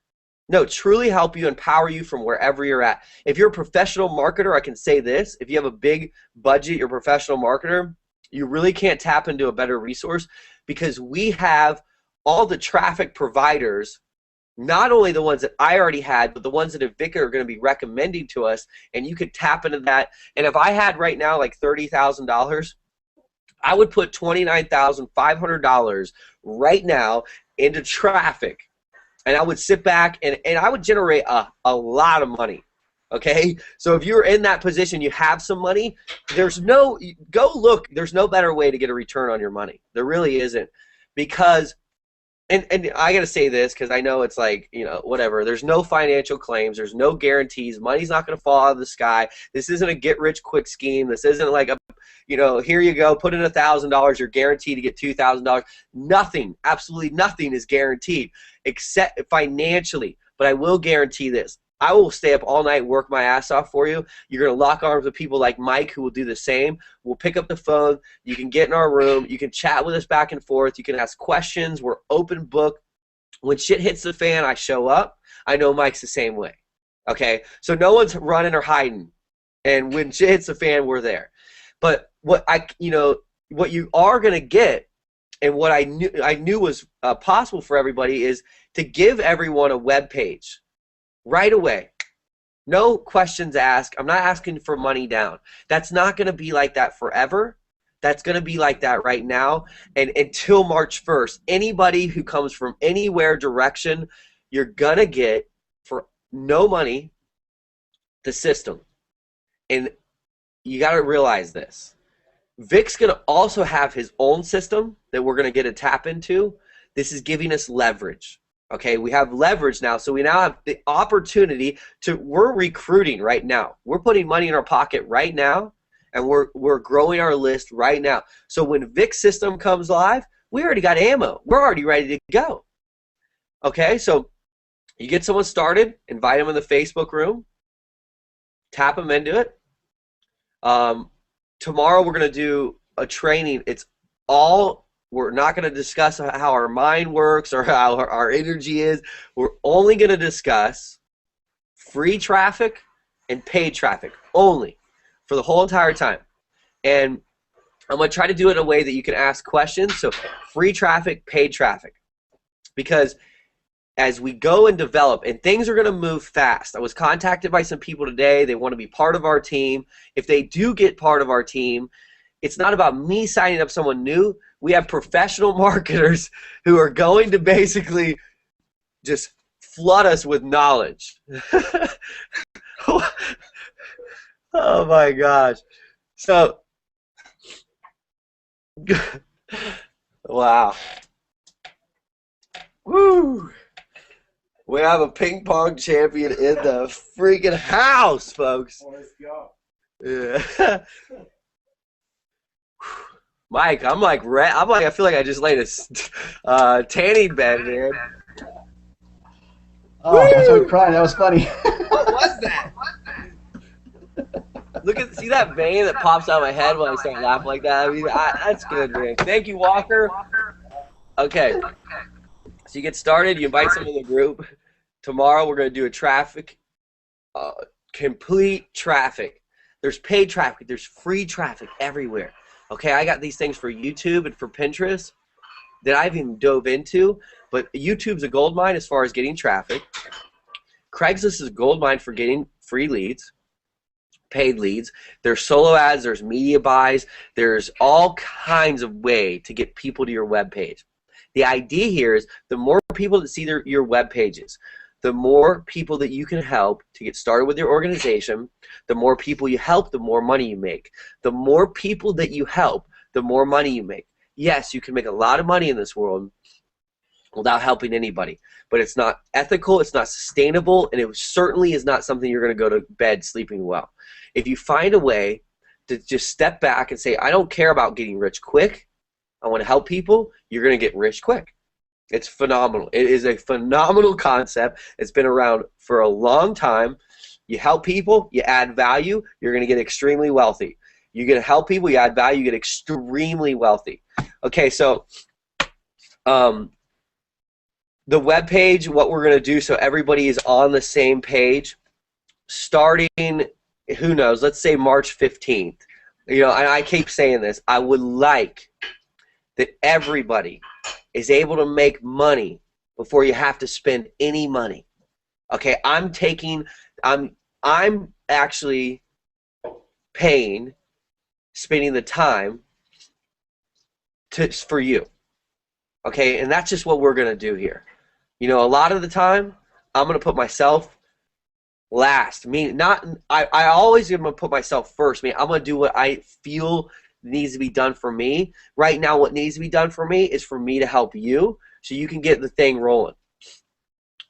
No, truly help you, empower you from wherever you're at. If you're a professional marketer, I can say this. If you have a big budget, you're a professional marketer, you really can't tap into a better resource because we have all the traffic providers, not only the ones that I already had, but the ones that Vic are going to be recommending to us, and you could tap into that. And if I had right now like $30,000, I would put $29,500 right now into traffic. And I would sit back and I would generate a lot of money. Okay? So if you're in that position, you have some money, go look, there's no better way to get a return on your money. There really isn't. Because, and I got to say this because I know it's like, you know, whatever. There's no financial claims. There's no guarantees. Money's not going to fall out of the sky. This isn't a get-rich-quick scheme. This isn't like a, you know, here you go, put in $1,000, you're guaranteed to get $2,000. Nothing, absolutely nothing is guaranteed except financially. But I will guarantee this. I will stay up all night, work my ass off for you. You're going to lock arms with people like Mike who will do the same. We'll pick up the phone. You can get in our room. You can chat with us back and forth. You can ask questions. We're open book. When shit hits the fan, I show up. I know Mike's the same way. Okay? So no one's running or hiding. And when shit hits the fan, we're there. But what you are going to get, and what I knew was possible for everybody, is to give everyone a web page right away. No questions asked. I'm not asking for money down. That's not going to be like that forever. That's going to be like that right now. And until March 1st, anybody who comes from anywhere direction, you're going to get, for no money, the system. And you got to realize this. Vic's going to also have his own system that we're going to get a tap into. This is giving us leverage. Okay, we have leverage now, so we now have the opportunity to, we're recruiting right now. We're putting money in our pocket right now, and we're growing our list right now. So when Vic's system comes live, we already got ammo. We're already ready to go. Okay, so you get someone started, invite them in the Facebook room, tap them into it. Tomorrow we're going to do a training. We're not going to discuss how our mind works or how our energy is. We're only going to discuss free traffic and paid traffic only for the whole entire time. And I'm going to try to do it in a way that you can ask questions. So free traffic, paid traffic. Because as we go and develop, and things are going to move fast. I was contacted by some people today. They want to be part of our team. If they do get part of our team, It's not about me signing up someone new. We have professional marketers who are going to basically just flood us with knowledge. Oh my gosh. So, wow. Woo. We have a ping pong champion in the freaking house, folks. Let's go. Yeah. Mike, I'm like, I feel like I just laid a tanning bed, man. Oh, I started crying. That was funny. What was that? See that vein that pops out of my head when I start laughing like that? I mean, that's good, man. Thank you, Walker. Okay. So you get started. You invite someone in the group. Tomorrow we're going to do a traffic, complete traffic. There's paid traffic. There's free traffic everywhere. Okay, I got these things for YouTube and for Pinterest that I've even dove into. But YouTube's a gold mine as far as getting traffic. Craigslist is a gold mine for getting free leads, paid leads. There's solo ads, there's media buys, there's all kinds of way to get people to your web page. The idea here is the more people that see your web pages, the more people that you can help to get started with your organization, the more people you help, the more money you make. The more people that you help, the more money you make. Yes, you can make a lot of money in this world without helping anybody, but it's not ethical, it's not sustainable, and it certainly is not something you're going to go to bed sleeping well. If you find a way to just step back and say, I don't care about getting rich quick, I want to help people, you're going to get rich quick. It's phenomenal. It is a phenomenal concept. It's been around for a long time. You help people, you add value, you're going to get extremely wealthy. You're going to help people, you add value, you get extremely wealthy. Okay, so the web page, what we're going to do so everybody is on the same page, starting, who knows, let's say March 15th. You know, and I keep saying this, I would like that everybody is able to make money before you have to spend any money. Okay, I'm actually spending the time for you. Okay, and that's just what we're going to do here. You know, a lot of the time, I'm going to put myself last. I always am going to put myself first. I'm going to do what I feel needs to be done for me. Right now, what needs to be done for me is for me to help you so you can get the thing rolling.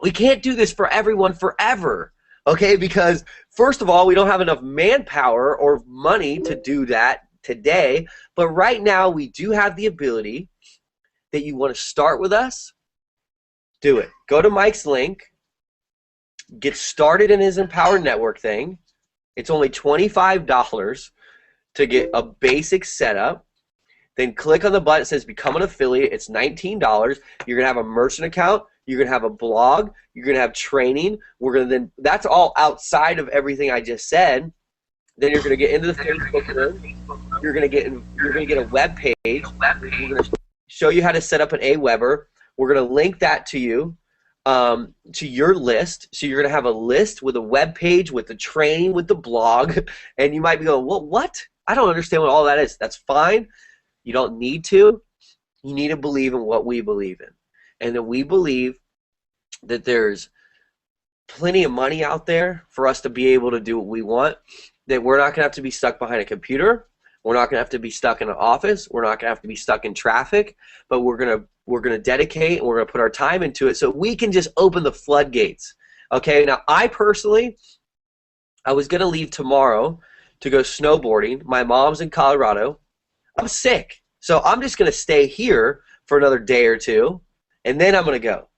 We can't do this for everyone forever, okay? Because, first of all, we don't have enough manpower or money to do that today. But right now, we do have the ability that you want to start with us, do it. Go to Mike's link. Get started in his Empower Network thing. It's only $25 to get a basic setup. Then click on the button that says Become an Affiliate. It's $19. You're going to have a merchant account. You're going to have a blog. You're going to have training. We're going to then, that's all outside of everything I just said. Then you're going to get into the Facebook room. You're going to get a web page. We're going to show you how to set up an Aweber. We're going to link that to you, to your list. So you're going to have a list with a web page, with the training, with the blog, and you might be going, well, what? I don't understand what all that is. That's fine. You don't need to. You need to believe in what we believe in. And that we believe that there's plenty of money out there for us to be able to do what we want, that we're not going to have to be stuck behind a computer. We're not going to have to be stuck in an office. We're not going to have to be stuck in traffic, but we're going to dedicate and we're going to put our time into it so we can just open the floodgates. Okay, now I personally, I was going to leave tomorrow to go snowboarding. My mom's in Colorado. I'm sick, so I'm just going to stay here for another day or two, and then I'm going to go.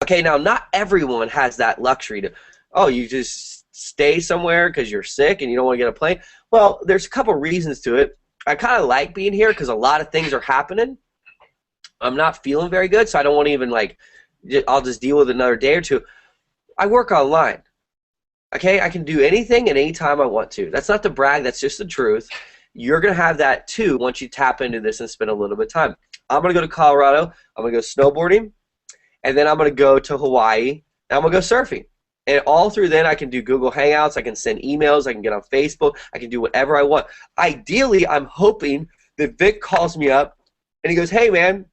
Okay, now not everyone has that luxury to, oh, you just stay somewhere because you're sick and you don't want to get a plane. Well, there's a couple reasons to it. I kind of like being here because a lot of things are happening. I'm not feeling very good, so I don't want to even, like, I'll just deal with another day or two. I work online. Okay, I can do anything and anytime I want to. That's not to brag, that's just the truth. You're going to have that too once you tap into this and spend a little bit of time. I'm going to go to Colorado, I'm going to go snowboarding, and then I'm going to go to Hawaii, and I'm going to go surfing. And all through then, I can do Google Hangouts, I can send emails, I can get on Facebook, I can do whatever I want. Ideally, I'm hoping that Vic calls me up and he goes, hey, man,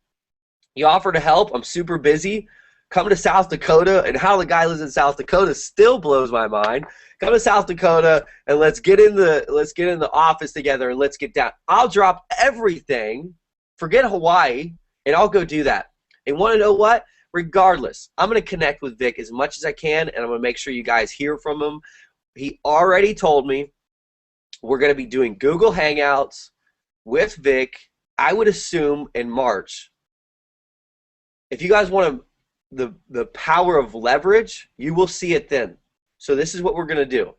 you offer to help. I'm super busy. Come to South Dakota. And how the guy lives in South Dakota still blows my mind. Come to South Dakota and let's get in the office together and let's get down. I'll drop everything, forget Hawaii, and I'll go do that. And want to know what? Regardless, I'm going to connect with Vic as much as I can, and I'm going to make sure you guys hear from him. He already told me we're going to be doing Google Hangouts with Vic, I would assume, in March. If you guys want the power of leverage, you will see it then. So this is what we're going to do.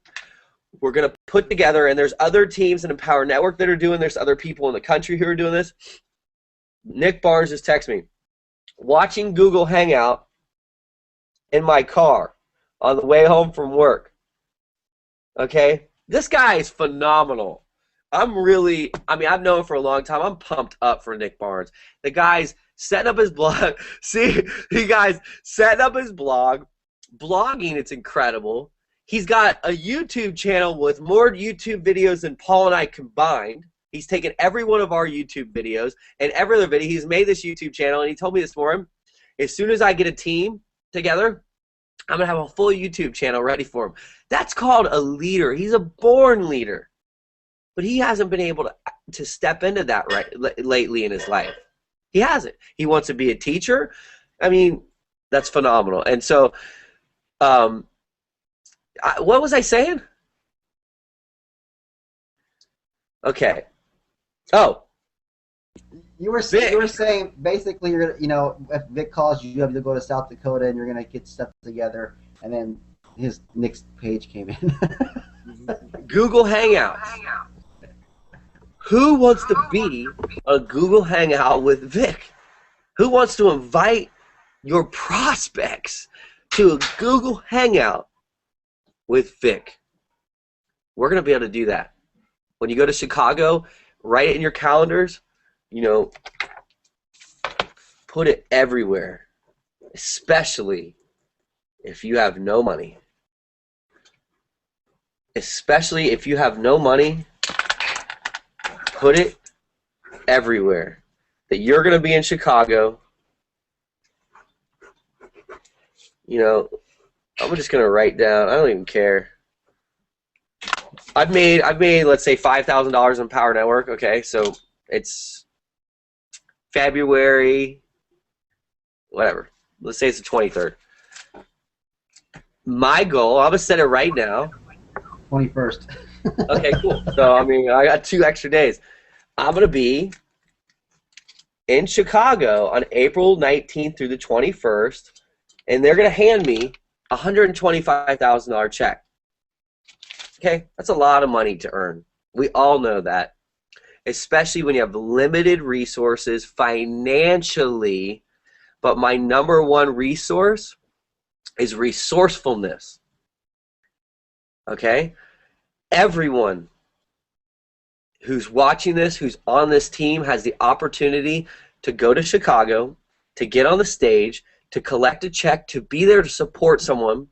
We're going to put together, and there's other teams in Empower Network that are doing this, other people in the country who are doing this. Nick Barnes just texted me. Watching Google Hangout in my car on the way home from work. Okay? This guy is phenomenal. I've known him for a long time. I'm pumped up for Nick Barnes. The guy's setting up his blog. See, you guys, setting up his blog. Blogging, it's incredible. He's got a YouTube channel with more YouTube videos than Paul and I combined. He's taken every one of our YouTube videos and every other video. He's made this YouTube channel, and he told me this morning, as soon as I get a team together, I'm going to have a full YouTube channel ready for him. That's called a leader. He's a born leader. But he hasn't been able to step into that lately in his life. He hasn't. He wants to be a teacher. I mean, that's phenomenal. And so, what was I saying? Okay. Oh, you were saying basically you're gonna, if Vic calls you, you have to go to South Dakota and you're gonna get stuff together, and then his next page came in. Google Hangouts. Who wants to be a Google Hangout with Vic? Who wants to invite your prospects to a Google Hangout with Vic? We're gonna be able to do that. When you go to Chicago, write it in your calendars, put it everywhere, especially if you have no money. Especially if you have no money, put it everywhere. That you're going to be in Chicago. I'm just going to write down, I don't even care. I've made let's say $5,000 in Power Network. Okay, so it's February, whatever. Let's say it's the 23rd. My goal, I'm gonna set it right now. 21st. Okay, cool. So I got 2 extra days. I'm gonna be in Chicago on April 19th through the 21st, and they're gonna hand me a $125,000 check. Okay, that's a lot of money to earn. We all know that, especially when you have limited resources financially, but my number one resource is resourcefulness. Okay? Everyone who's watching this, who's on this team, has the opportunity to go to Chicago, to get on the stage, to collect a check, to be there to support someone,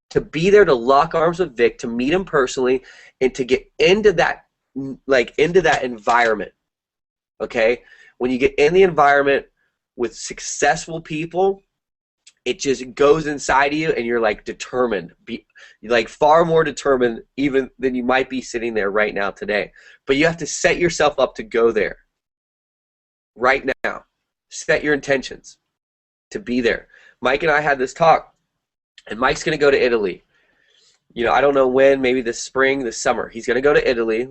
to be there to lock arms with Vic, to meet him personally, and to get into that, into that environment. Okay? When you get in the environment with successful people, it just goes inside of you, and you're determined. You're far more determined even than you might be sitting there right now today. But you have to set yourself up to go there right now. Set your intentions to be there. Mike and I had this talk. And Mike's going to go to Italy. I don't know when, maybe this spring, this summer. He's going to go to Italy.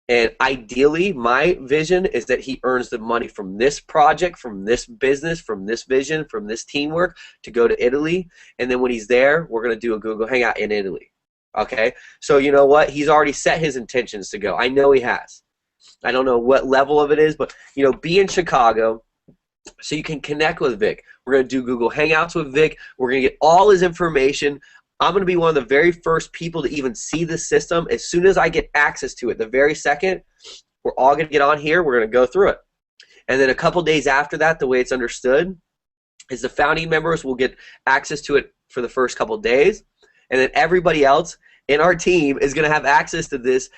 And ideally, my vision is that he earns the money from this project, from this business, from this vision, from this teamwork to go to Italy. And then when he's there, we're going to do a Google Hangout in Italy. Okay? So you know what? He's already set his intentions to go. I know he has. I don't know what level of it is, but, be in Chicago so you can connect with Vic. We're going to do Google Hangouts with Vic. We're going to get all his information. I'm going to be one of the very first people to even see the system. As soon as I get access to it, the very second, we're all going to get on here. We're going to go through it. And then a couple days after that, the way it's understood is the founding members will get access to it for the first couple days, and then everybody else in our team is going to have access to this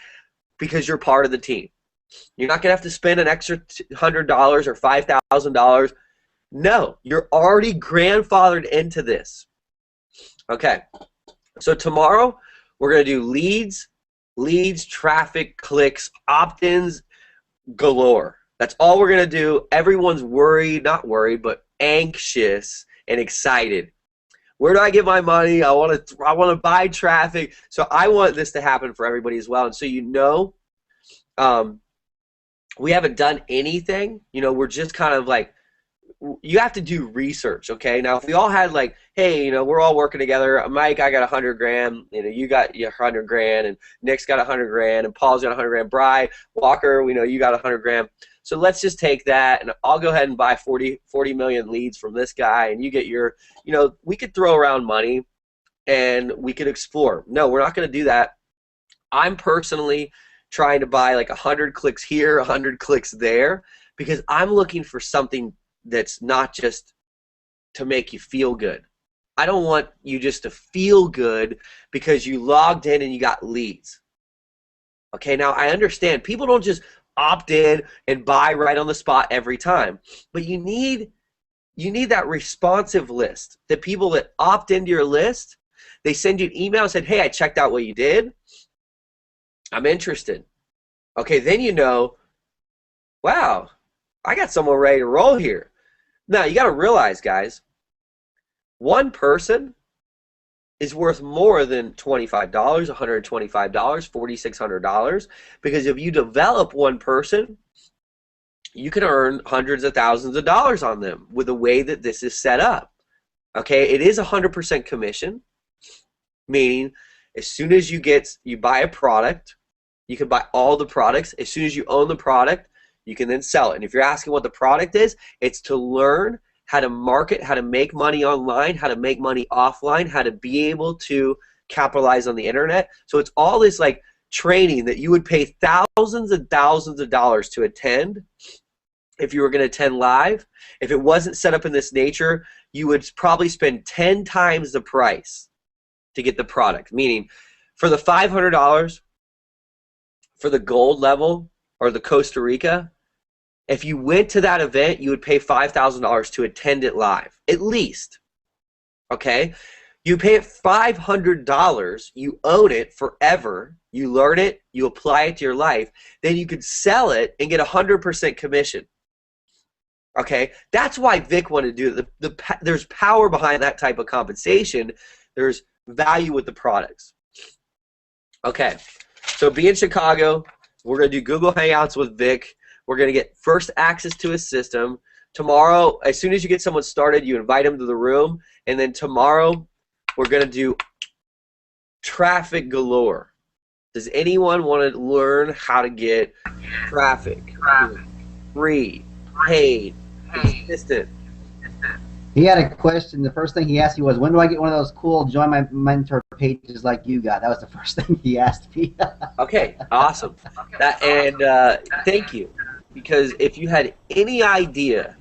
because you're part of the team. You're not going to have to spend an extra $100 or $5,000. No, you're already grandfathered into this. Okay, so tomorrow we're going to do leads, traffic, clicks, opt-ins galore. That's all we're going to do. Everyone's worried, not worried, but anxious and excited. Where do I get my money? I want to buy traffic. So I want this to happen for everybody as well. And so we haven't done anything. We're just kind of like, you have to do research, okay? Now, if we all had like, hey, we're all working together. Mike, I got 100 grand. You got your 100 grand, and Nick's got 100 grand, and Paul's got 100 grand. Bri, Walker, we know you got 100 grand. So let's just take that, and I'll go ahead and buy 40 million leads from this guy, and you get your, we could throw around money, and we could explore. No, we're not going to do that. I'm personally trying to buy like 100 clicks here, 100 clicks there, because I'm looking for something that's not just to make you feel good. I don't want you just to feel good because you logged in and you got leads. Okay, now I understand people don't just opt in and buy right on the spot every time, but you need that responsive list. The people that opt into your list, they send you an email and said, hey, I checked out what you did. I'm interested. Okay, then wow, I got someone ready to roll here. Now, you got to realize, guys, one person is worth more than $25, $125, $4,600, because if you develop one person, you can earn hundreds of thousands of dollars on them with the way that this is set up. Okay, it is 100% commission, meaning as soon as you buy a product, you can buy all the products. As soon as you own the product, you can then sell it. And if you're asking what the product is, it's to learn how to market, how to make money online, how to make money offline, how to be able to capitalize on the internet. So it's all this like training that you would pay thousands and thousands of dollars to attend if you were going to attend live. If it wasn't set up in this nature, you would probably spend 10 times the price to get the product. Meaning, for the $500 for the gold level or the Costa Rica, if you went to that event, you would pay $5,000 to attend it live, at least. Okay? You pay it $500, you own it forever, you learn it, you apply it to your life, then you could sell it and get 100% commission. Okay? That's why Vic wanted to do it. There's power behind that type of compensation. There's value with the products. Okay. So be in Chicago. We're going to do Google Hangouts with Vic. We're going to get first access to his system. Tomorrow, as soon as you get someone started, you invite them to the room. And then tomorrow, we're going to do traffic galore. Does anyone want to learn how to get traffic? Free, paid, consistent. He had a question. The first thing he asked me was, when do I get one of those cool Join My Mentor pages like you got? That was the first thing he asked me. Okay, awesome. Thank you. Because if you had any idea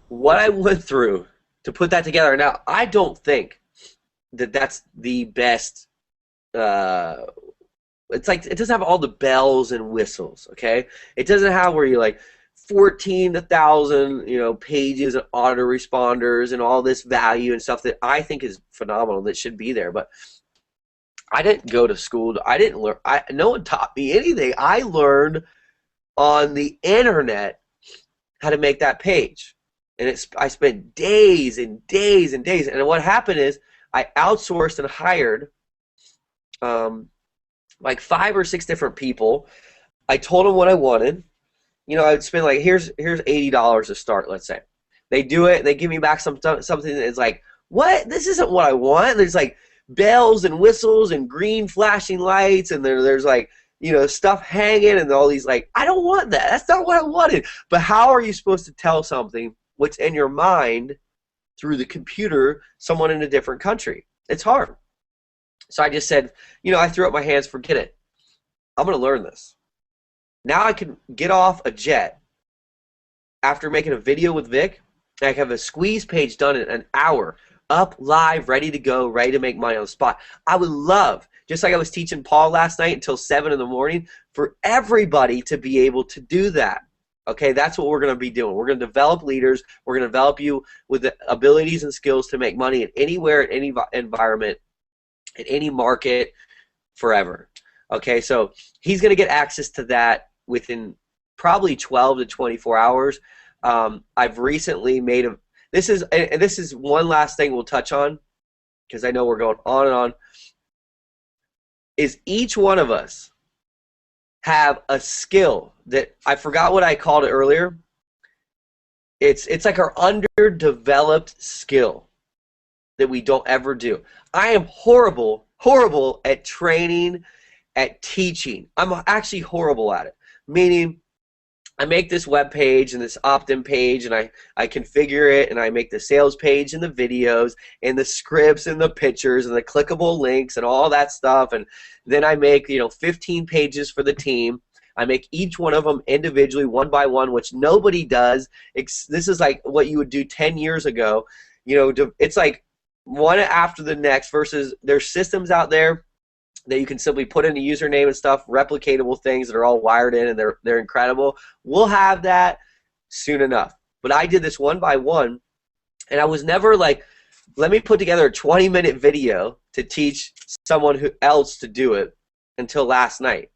what I went through to put that together, now I don't think that that's the best. It's like it doesn't have all the bells and whistles. Okay, it doesn't have where you're like 14,000 pages and autoresponders and all this value and stuff that I think is phenomenal that should be there. But I didn't go to school. I didn't learn. No one taught me anything. I learned on the internet how to make that page, and I spent days and days and days. And what happened is I outsourced and hired like 5 or 6 different people. I told them what I wanted. I'd spend like here's $80 to start. Let's say they do it. They give me back something that's like, what? This isn't what I want. There's like bells and whistles and green flashing lights, and there's like stuff hanging and all these like, I don't want that. That's not what I wanted. But how are you supposed to tell something what's in your mind through the computer, someone in a different country? It's hard. So I just said, I threw up my hands, forget it. I'm going to learn this. Now I can get off a jet after making a video with Vic I have a squeeze page done in an hour, up, live, ready to go, ready to make money on the spot. I would love, just like I was teaching Paul last night until 7 in the morning, for everybody to be able to do that. Okay, that's what we're going to be doing. We're going to develop leaders. We're going to develop you with the abilities and skills to make money at anywhere, at any environment, at any market, forever. Okay, so he's going to get access to that within probably 12 to 24 hours. I've recently made a, this is one last thing we'll touch on, because I know we're going on and on, is each one of us have a skill that I forgot what I called it earlier. It's like our underdeveloped skill that we don't ever do. I am horrible at training, at teaching. I'm actually horrible at it. Meaning, I make this web page and this opt-in page, and I configure it, and I make the sales page and the videos and the scripts and the pictures and the clickable links and all that stuff, and then I make 15 pages for the team. I make each one of them individually, one by one, which nobody does. This is like what you would do 10 years ago. It's like one after the next, versus there's systems out there that you can simply put in a username and stuff, replicatable things that are all wired in, and they're incredible. We'll have that soon enough. But I did this one by one, and I was never like, let me put together a 20-minute video to teach someone else to do it until last night.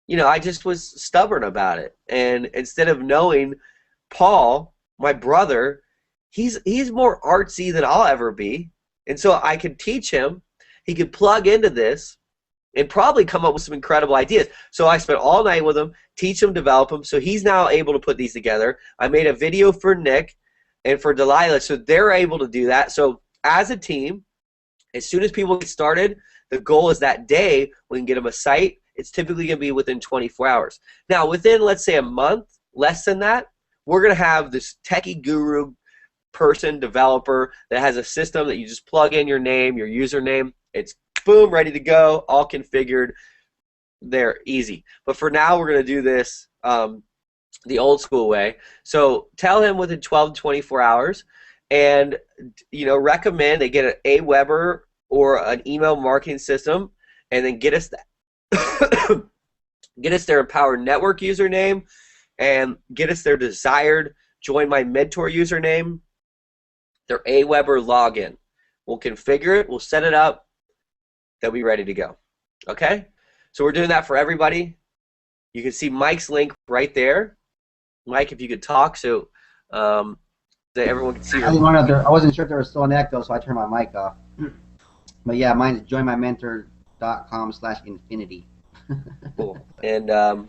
I just was stubborn about it. And instead of knowing Paul, my brother, he's more artsy than I'll ever be. And so I could teach him. He could plug into this and probably come up with some incredible ideas. So I spent all night with him, teach him, develop him. So he's now able to put these together. I made a video for Nick and for Delilah, so they're able to do that. So as a team, as soon as people get started, the goal is that day we can get them a site. It's typically going to be within 24 hours. Now, within, let's say, a month, less than that, we're going to have this techie guru person, developer, that has a system that you just plug in your name, your username. It's boom, ready to go, all configured. They're easy. But for now, we're going to do this the old school way. So tell him within 12 to 24 hours, and recommend they get an Aweber or an email marketing system, and then get us that. Get us their Empower Network username, and get us their desired Join My Mentor username, their Aweber login. We'll configure it. We'll set it up. They'll be ready to go. Okay? So we're doing that for everybody. You can see Mike's link right there. Mike, if you could talk so that everyone can see your... I wasn't sure if there was still an echo, so I turned my mic off. But yeah, mine's joinmymentor.com/infinity. Cool. And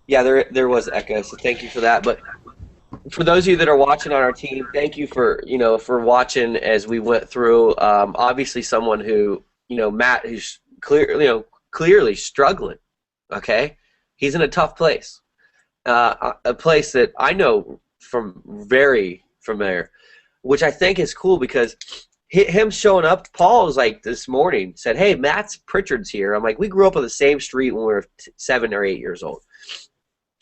yeah, there was echo, so thank you for that. But for those of you that are watching on our team, thank you for for watching as we went through. Obviously, someone who Matt, who's clearly struggling. Okay, he's in a tough place, a place that I know from very familiar, which I think is cool because him showing up. Paul was like this morning said, "Hey, Matt's Pritchard's here." I'm like, we grew up on the same street when we were 7 or 8 years old.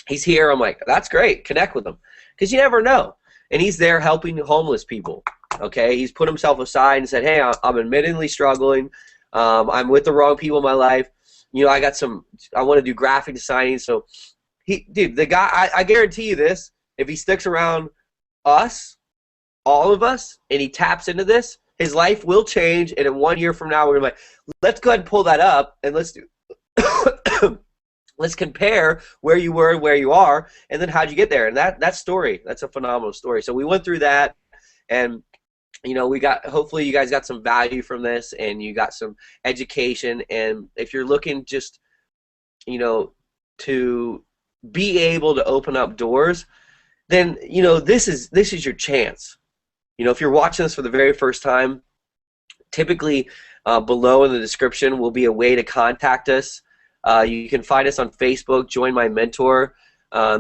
He's here. I'm like, that's great. Connect with him. Because you never know. And he's there helping homeless people. Okay? He's put himself aside and said, hey, I'm admittedly struggling. I'm with the wrong people in my life. I want to do graphic designing. So, dude, the guy, I guarantee you this, if he sticks around us, all of us, and he taps into this, his life will change. And in 1 year from now, we're going to be like, let's go ahead and pull that up and let's do let's compare where you were and where you are, and then how'd you get there. And that story, that's a phenomenal story. So we went through that, and hopefully you guys got some value from this, and you got some education. And if you're looking just to be able to open up doors, then this is your chance. If you're watching this for the very first time, typically below in the description will be a way to contact us. You can find us on Facebook, Join My Mentor.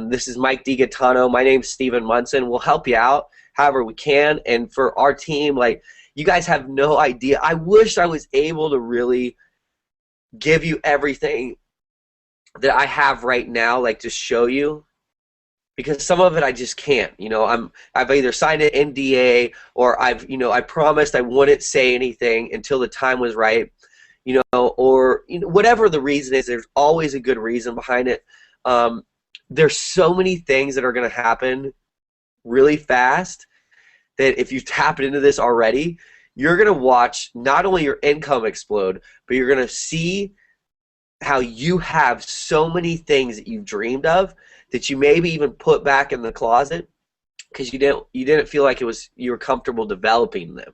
This is Mike DiGaetano. My name's Steven Munson. We'll help you out however we can. And for our team, you guys have no idea. I wish I was able to really give you everything that I have right now, to show you. because some of it I just can't. I've either signed an NDA or I promised I wouldn't say anything until the time was right. Or whatever the reason is, there's always a good reason behind it. There's so many things that are going to happen really fast that if you've tapped into this already, you're going to watch not only your income explode, but you're going to see how you have so many things that you've dreamed of that you maybe even put back in the closet because you didn't feel like you were comfortable developing them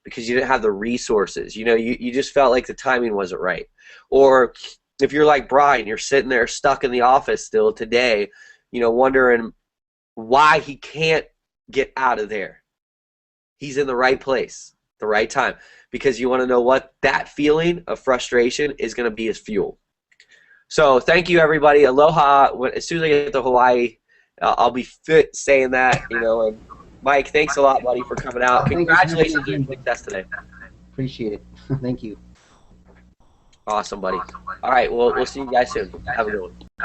because you didn't have the resources. You just felt like the timing wasn't right. Or if you're like Brian, you're sitting there stuck in the office still today, wondering why he can't get out of there. He's in the right place, the right time, because you want to know what that feeling of frustration is going to be as fuel. So thank you, everybody. Aloha. As soon as I get to Hawaii, I'll be fit saying that. And Mike, thanks a lot, buddy, for coming out. Congratulations on your success today. Appreciate it. Thank you. Awesome, buddy. All right, we'll see you guys soon. Have a good one.